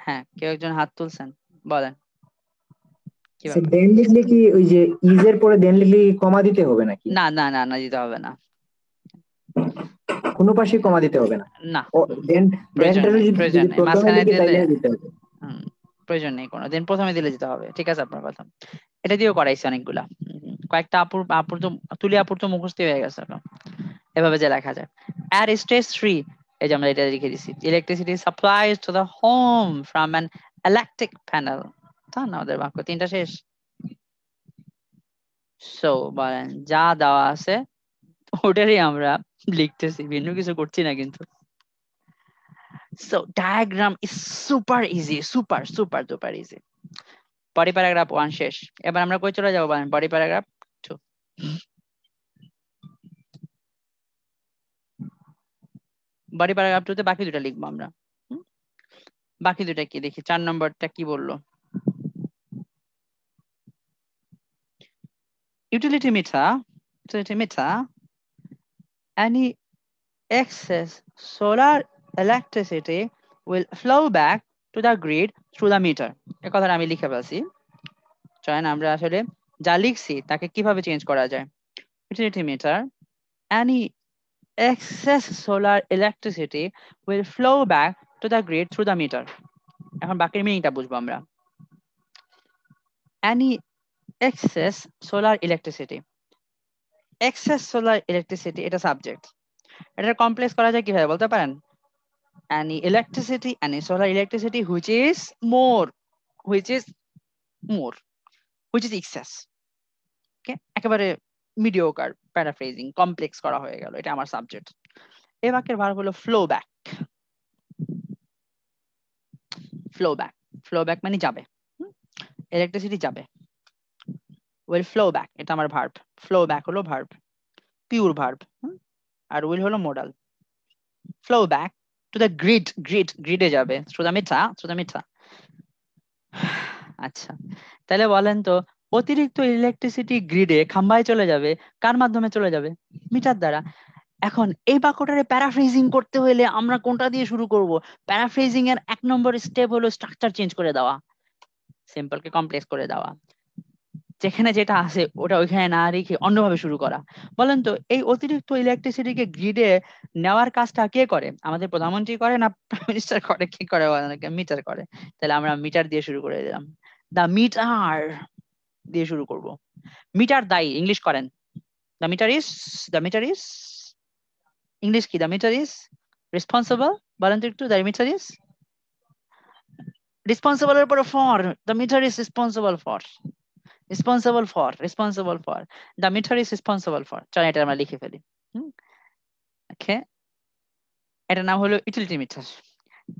Speaker 1: হ্যাঁ, কেউ একজন হাত তুলছেন, বলেন কি
Speaker 8: স্যার
Speaker 1: ব্যাপার?
Speaker 8: দেন লিখলে কি ওই যে ইজের পরে দেন লিখলে কি কমা দিতে হবে নাকি?
Speaker 1: না না না না, দিতে হবে না।
Speaker 8: কোনো পাশে কমা দিতে হবে না?
Speaker 1: না,
Speaker 8: ও দেন
Speaker 1: প্রয়োজন
Speaker 8: দেনটা
Speaker 1: নেই,
Speaker 8: যদি
Speaker 1: প্রয়োজন নেই।
Speaker 8: প্রথমে
Speaker 1: মাঝখানে
Speaker 8: লিখি
Speaker 1: দিলে
Speaker 8: তাইলে দিতে হবে।
Speaker 1: প্রয়োজন নেই কোনো, দেন প্রথমে দিলে যেতে হবে। ঠিক আছে আপনার কথা। এটা দিয়েও করাইছে অনেকগুলা, কয়েকটা আপুর তো তুলি আপুর তো মুখস্থ হয়ে গেছে ওটা। এভাবে যে লেখা যায় at stage 3, এই যে আমরা এটা লিখে দিছি, electricity supplies to the home from an electric panel. তা না, আমাদের বাক্য 3টা শেষ। সো বলেন, যা দেওয়া আছে ওটারই আমরা লিখতেছি, ভিন্ন কিছু করছি না কিন্তু। So diagram is super easy, super super super easy. Body paragraph 1 শেষ। এবার আমরা কই চলে যাবো বলেন? Body paragraph 2। বডি প্যারাগ্রাফ 2 তে বাকি দুটো লিখবো আমরা। বাকি দুটো কি দেখি, 4 নম্বরটা কি বললো? Utility meter, any excess solar electricity will flow back to the grid through the meter. এই কথাটা আমি লিখে ফেলছি। চলেন আমরা আসলে যা লিখছি তাকে কিভাবে চেঞ্জ করা যায়। Utility meter, any excess solar electricity will flow back to the grid through the meter. এখন বাকির মিনিংটা বুঝবো আমরা। Any excess solar electricity, excess solar electricity এটা সাবজেক্ট। এটা কমপ্লেক্স করা যায় কিভাবে বলতে পারেন? any electricity, any solar electricity which is more, which is excess. ওকে, একেবারে মিডিওকার প্যারাফ্রেজিং, কমপ্লেক্স করা হয়ে গেল, এটা আমার সাবজেক্ট। এই বাক্যের ভার্ব হলো flow back. Flow back, flow back মানে যাবে, ইলেকট্রিসিটি যাবে, will flow back এটা আমার ভার্ব। ফ্লো ব্যাক হলো ভার্ব, পিওর ভার্ব, আর উইল হলো modal. Flow back to the grid, গ্রিডে যাবে, থ্রু দ্য মিটার। আচ্ছা, তাহলে বলেন তো, অতিরিক্ত ইলেকট্রিসিটি গ্রিডে খাম্বায় চলে যাবে, কার মাধ্যমে চলে যাবে? মিটার দ্বারা। এখন এই বাক্যটারে প্যারাফ্রেজিং করতে হলে আমরা কোনটা দিয়ে শুরু করব? প্যারাফ্রেজিং এর 1 নম্বর স্টেপ হলো স্ট্রাকচার চেঞ্জ করে দেওয়া, সিম্পলকে কমপ্লেক্স করে দেওয়া, যেখানে যেটা আছে ওটা ওইখানে না রেখে অন্যভাবে শুরু করা। বলেন তো, এই অতিরিক্ত ইলেকট্রিসিটিকে গ্রিডে নেওয়ার কাজটা কে করে? আমাদের প্রধানমন্ত্রী করে না প্রাইম মিনিস্টার করে? কি করে? মিটার করে। তাহলে আমরা মিটার দিয়ে শুরু করে দিলাম, দা মিটার দিয়ে শুরু করব। মিটার দায়ী, ইংলিশ করেন। দা মিটার ইজ ইংলিশ কি? The meter is responsible. বলেন তো একটু, দা মিটার ইজ রেসপন্সিবল এর পরে for, the meter is responsible for, the meter is responsible for। চল এটা আমরা লিখে ফেলি। ওকে, এটার নাম হলো utility meter.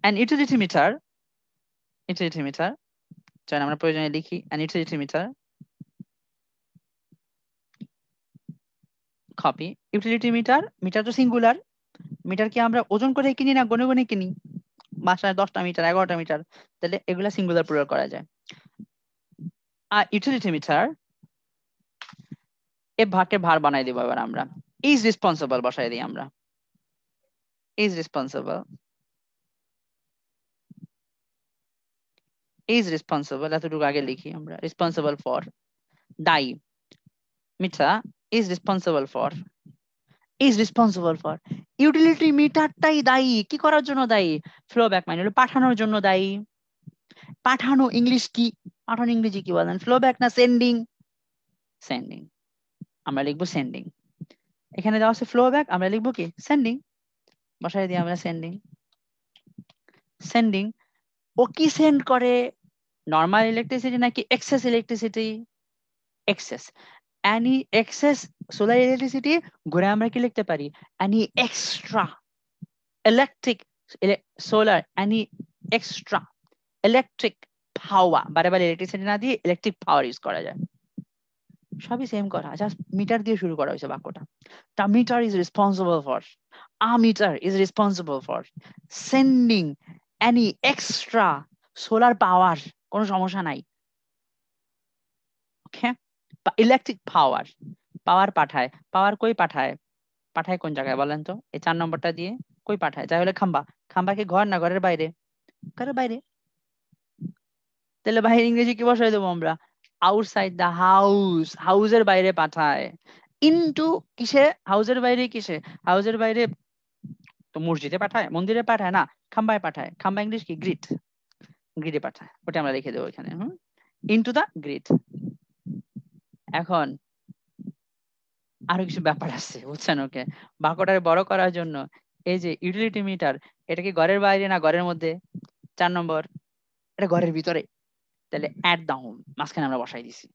Speaker 1: an utility meter, চল আমরা প্রয়োজনে লিখি an utility meter, copy. Utility meter, meter তো সিঙ্গুলার, মিটার কি আমরা ওজন করে কিনি না গণে গণে কিনি? বাসায় 10টা মিটার 11টা মিটার, তাহলে এগুলা সিঙ্গুলার প্লুরাল করা যায়। আর ইউটিলিটি মিটার এ ভাগের ভার বানাই দিব এবার আমরা, ইজ রেসপন্সিবল বসাই দিই আমরা, ইজ রেসপন্সিবল, ইজ রেসপন্সিবল এতটুকু আগে লিখি আমরা, রেসপন্সিবল ফর, দায়ী, meter is responsible for, is responsible for, utility মিটারটাই দায়ী কি করার জন্য দায়ী, ফ্লো ব্যাক মানে হলো পাঠানোর জন্য দায়ী। পাঠানো ইংলিশ কি, পাঠানো ইংরেজি কি বলেন, ফ্লো ব্যাক না সেন্ডিং, সেন্ডিং, আমরা লিখবো সেন্ডিং। এখানে দেওয়া আছে ফ্লো ব্যাক, আমরা লিখবো কি সেন্ডিং, বসাই দিই আমরা সেন্ডিং, সেন্ডিং। ও কি সেন্ড করে, নর্মাল ইলেকট্রিসিটি নাকি excess electricity, excess, any excess solar electricity ঘুরে আমরা কি লিখতে পারি, any extra electric solar any extra electric power, বারে বারে ইলেকট্রিসিটি না দিয়ে ইলেকট্রিক পাওয়ার ইউজ করা যায়, সবই সেম করা, জাস্ট মিটার দিয়ে শুরু করা হয়েছে বাক্যটা। The meter is responsible for, a meter is responsible for sending any extra solar power, কোনো সমস্যা নাই, ওকে। ইলেকট্রিক পাওয়ার, পাওয়ার পাঠায়, পাওয়ার কই পাঠায়, পাঠায় কোন জায়গায় বলেন তো, এই 4 নম্বরটা দিয়ে কই পাঠায়, যাই হলে খাম্বা, খাম্বা কি ঘর না ঘরের বাইরে, ঘরের বাইরে, তাহলে বাইরে ইংরেজি কি বসাই দেবো আমরা, আউটসাইড দ্য হাউস, হাউসের বাইরে পাঠায়, ইনটু কিসে, হাউসের বাইরে কিসে, হাউসের বাইরে তো মসজিদে পাঠায়, মন্দিরে পাঠায় না, খাম্বায় পাঠায়, খাম্বা ইংলিশ কি গ্রিড, গ্রিডে পাঠায়, ওটা আমরা লিখে দেবো এখানে, ইনটু দ্য গ্রিড। এখন আরো কিছু ব্যাপার আছে বুঝছেন, ওকে, বাক্যটাকে বড় করার জন্য এই যে ইউটিলিটি মিটার, এটা কি ঘরের বাইরে না ঘরের মধ্যে, 4 নম্বর, এটা ঘরের ভিতরে, তাহলে অ্যাট দ্য হোম মাঝখানে আমরা বসাই দিছি,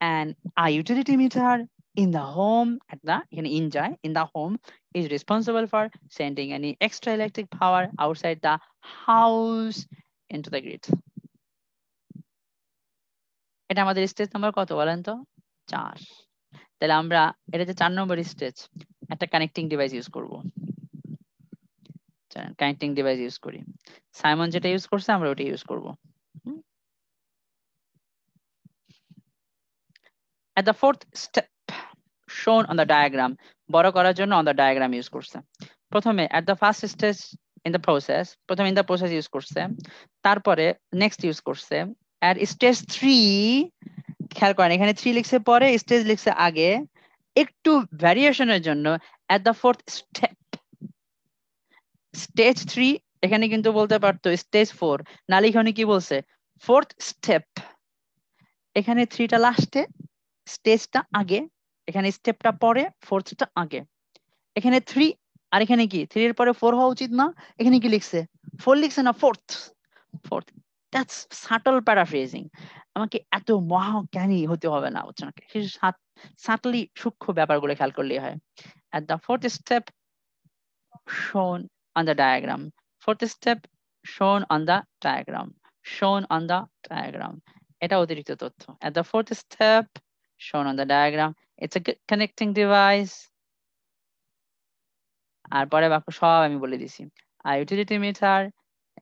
Speaker 1: and a utility meter in the home at the এখানে in যায়, in the home is responsible for sending any extra electric power outside the house into the grid. এটা আমাদের স্টেজ নাম্বার কত বলেন তো, 4। তাহলে আমরা এটা যে 4 নম্বর স্টেজ, একটা কানেক্টিং ডিভাইস ইউজ করব, কানেক্টিং ডিভাইস ইউজ করি, সাইমন যেটা ইউজ করছে আমরা ওটা ইউজ করব। At the 4th step shown on the diagram, বড় করার জন্য on the diagram ইউজ করছে। প্রথমে at the first stage in the process, প্রথমে in the process ইউজ করছে, তারপরে next ইউজ করছে, at stage 3 খেয়াল করেন এখানে 3 লিখছে পরে, স্টেজ লিখছে আগে, একটু ভ্যারিয়েশনের জন্য at the 4th step, stage 3 এখানে কিন্তু বলতে পারতো স্টেজ 4, না লিখে কি বলছে 4th step, এখানে 3টা লাস্টে, স্টেজটা আগে, এখানে স্টেপটা পরে, 4thটা আগে, এখানে 3 আর এখানে কি 3 এর পরে 4 হওয়া উচিত না, এখানে কি লিখছে 4 লিখছে না 4th, দ্যাটস সাটল প্যারাফ্রেজিং, আমাকে এত মহাজ্ঞানী হতে হবে না বুঝছেন, সাটলি সূক্ষ্ম ব্যাপারগুলো খেয়াল করলেই হয়। At the 4th step shown on the diagram, 4th step shown on the diagram, shown on the diagram, এটা অতিরিক্ত তথ্য। At the 4th step shown on the diagram, it's a connecting device, আর পরে বাক্য সব আমি বলে দিছি। A utility meter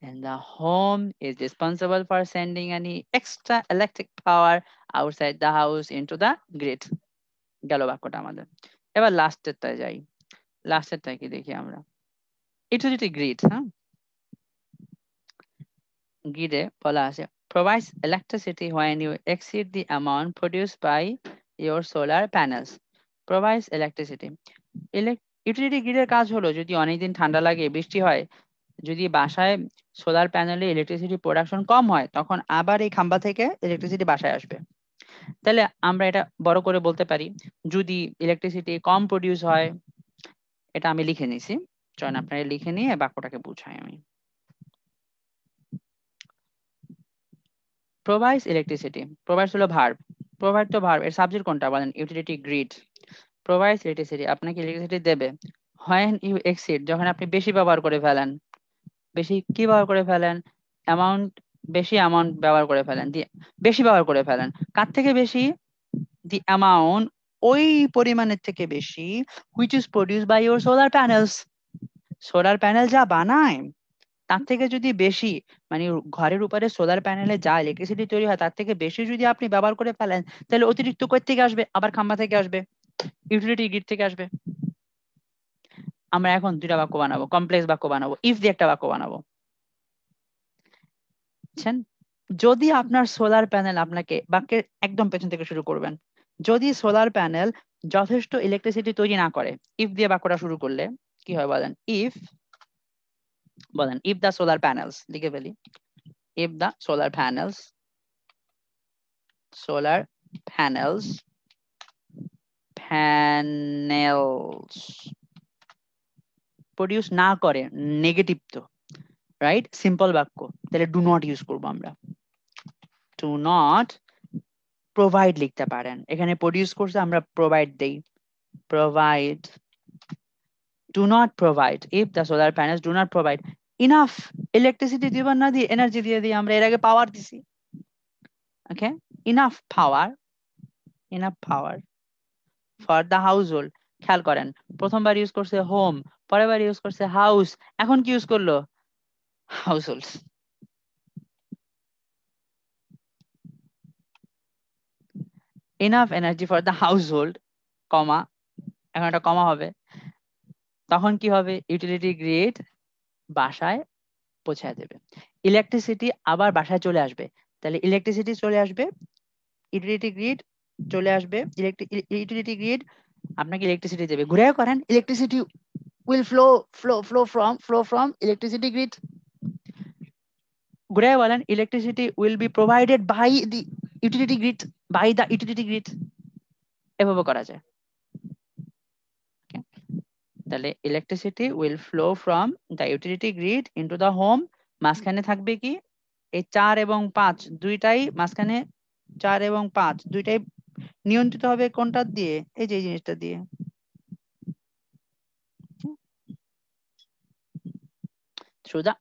Speaker 1: in the home is responsible for sending any extra electric power outside the house into the grid, গেল বাক্যটা আমাদের। এবার লাস্টেরটায় যাই, লাস্টেরটায় কি দেখি আমরা, ইউটিলিটি গ্রিড, হ্যাঁ, গ্রিডে বলা আছে provides electricity when you exceed the amount produced by your solar panels, provides electricity, utility গ্রিডের কাজ হলো যদি অনেকদিন ঠান্ডা লাগে বৃষ্টি হয়, যদি বাসায় সোলার প্যানেলে ইলেকট্রিসিটি প্রোডাকশন কম হয় তখন আবার এই খাম্বা থেকে ইলেকট্রিসিটি বাসায় আসবে, তাহলে আমরা এটা বড় করে বলতে পারি যদি ইলেকট্রিসিটি কম প্রডিউস হয়, এটা আমি লিখে নিছি, চলেন আপনারা লিখে নিয়ে বাক্যটাকে বুঝাই আমি। প্রোভাইডস ইলেকট্রিসিটি, প্রোভাইডস হলো ভার্ব, প্রোভাইড তো ভার্ব, এর সাবজেক্ট কোনটা বলেন, ইউটিলিটি গ্রিড, প্রোভাইডস ইলেকট্রিসিটি, আপনাকে ইলেকট্রিসিটি দেবে when you exceed, যখন আপনি বেশি ব্যবহার করে ফেলেন, বেশি কি ব্যবহার করে ফেলেন, অ্যামাউন্ট, বেশি অ্যামাউন্ট ব্যবহার করে ফেলেন, বেশি ব্যবহার করে ফেলেন, কার থেকে বেশি, দি অ্যামাউন্ট ওই পরিমাণের থেকে বেশি which is produced by your solar panels, solar panel যা বানায় তার থেকে যদি বেশি, মানে ঘরের উপরে সোলার প্যানেলে যা ইলেকট্রিসিটি তৈরি হয় তার থেকে বেশি যদি আপনি ব্যবহার করে ফেলেন, তাহলে অতিরিক্ত কই থেকে আসবে? আবার খাম্বা থেকে আসবে, ইউটিলিটি গ্রিড থেকে আসবে। আমরা এখন দুইটা বাক্য বানাবো, কমপ্লেক্স বাক্য বানাবো, ইফ দিয়ে একটা বাক্য বানাবো। বুঝছেন? যদি আপনার সোলার প্যানেল, আপনাকে বাক্যের একদম পেছন থেকে শুরু করবেন, যদি সোলার প্যানেল যথেষ্ট ইলেকট্রিসিটি তৈরি না করে, ইফ দিয়ে বাক্যটা শুরু করলে কি হয় বলেন? ইফ, বলেন ইফ দ্য সোলার প্যানেলস, লিখে ফেলি, if the solar panels produce না করে, নেগেটিভ তো, রাইট? সিম্পল বাক্য, তাহলে ডু নট ইউজ করবো আমরা। ডু নট প্রোভাইড লিখতে পারেন, এখানে প্রডিউস করছে, আমরা প্রোভাইড দেই, provide. Do not provide, if the solar panels do not provide enough electricity, দিবার না দিয়ে এনার্জি দিয়ে দিই আমরা, এর আগে পাওয়ার দিছি। Okay, enough power for the house hold. খেয়াল করেন, প্রথমবার ইউজ করছে হোম, পরের বার ইউজ করছে হাউস, এখন কি ইউজ করলো? House hold. enough energy for the household, কমা, এখন একটা কমা হবে, তখন কি হবে? ইউটিলিটি গ্রিড বাসায় পৌঁছায় দেবে, ইলেকট্রিসিটি আবার বাসায় চলে আসবে, তাহলে ইলেকট্রিসিটি চলে আসবে, ইউটিলিটি গ্রিড চলে আসবে, ইউটিলিটি গ্রিড আপনাকে ইলেকট্রিসিটি দেবে। ঘুরে করেন, electricity will flow from electricity grid, ঘুরে বলেন electricity will be provided by the utility grid, এভাবে করা যায়। তাহলে electricity will flow from the utility grid into the home, মাঝখানে থাকবে কি? এই 4 এবং 5 দুইটাই মাঝখানে, 4 এবং 5 দুইটাই নিয়ন্ত্রিত হবে কোনটা দিয়ে? এই যে এই জিনিসটা দিয়ে, থ্রু দ্য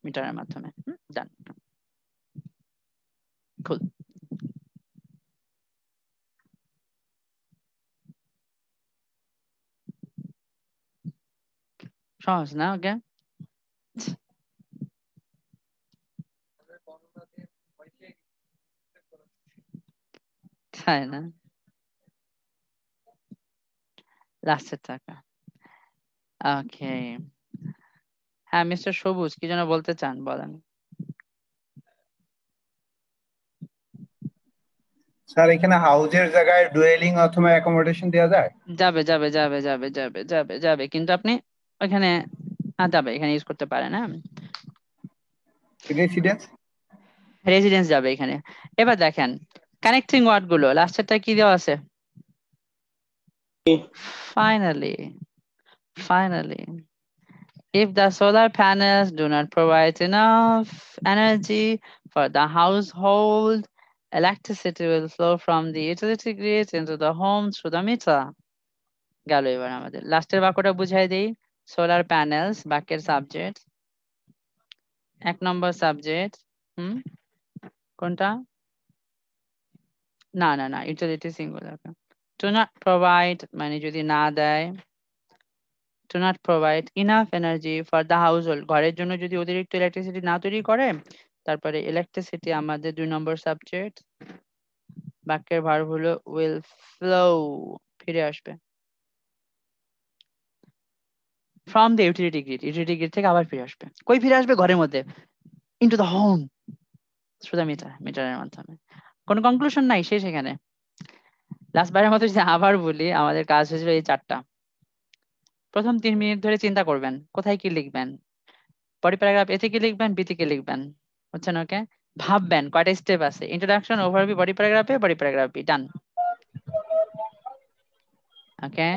Speaker 1: মিটারের মাধ্যমে। ডান, কুল। সহজ না? ওকে, তাই না? লাস্টের টাকা। ওকে, হ্যাঁ মিস্টার সবুজ কি যেন বলতে চান, বলেন।
Speaker 6: স্যার এখানে হাউজের জায়গায় ডুয়েলিং অথবা অ্যাকোমোডেশন দেওয়া যায়?
Speaker 1: যাবে যাবে যাবে যাবে যাবে যাবে যাবে, কিন্তু আপনি ওইখানে যাবে, এখানে ইউজ করতে পারেন। হ্যাঁ,
Speaker 6: রেসিডেন্স
Speaker 1: রেসিডেন্স যাবে এখানে। এবার দেখেন কানেক্টিং ওয়ার্ড গুলো, লাস্টেরটা কি দেওয়া আছে? Finally, if the solar panels do not provide enough energy for the household, electricity will flow from the utility grid into the home through the meter. গেল। এবার আমাদের লাস্টের বাক্যটা বুঝাই দেই। সোলার প্যানেলস বাক্যের সাবজেক্ট, 1 নম্বর সাবজেক্ট। কোনটা? না, utility singular. To not provide মানে যদি না দেয়, to not provide enough energy for the house হোল্ড, ঘরের জন্য যদি অতিরিক্ত ইলেকট্রিসিটি না তৈরি করে, তারপরে ইলেকট্রিসিটি আমাদের 2 নম্বর সাবজেক্ট। বাক্যের ভার্ব হলো উইল ফ্লো, ফিরে আসবে, ফ্রম দ্য ইউটিলিটি গ্রিড থেকে আবার ফিরে আসবে। কই ফিরে আসবে? ঘরের মধ্যে, into the home through the মিটারের মাধ্যমে। কোনো কনক্লুশন নাই, শেষ এখানে। লাস্ট বারের মতো যদি আবার বলি, আমাদের কাজ হয়েছিল এই 4টা। প্রথম 3 মিনিট ধরে চিন্তা করবেন কোথায় কি লিখবেন, বডি প্যারাগ্রাফ এ থেকে লিখবেন, বি থেকে লিখবেন, বুঝছেন? ওকে, ভাববেন কয়টা স্টেপ আছে, ইন্ট্রোডাকশন, ওভারভিউ, বডি প্যারাগ্রাফ এ, বডি প্যারাগ্রাফ বি, ডান। ওকে।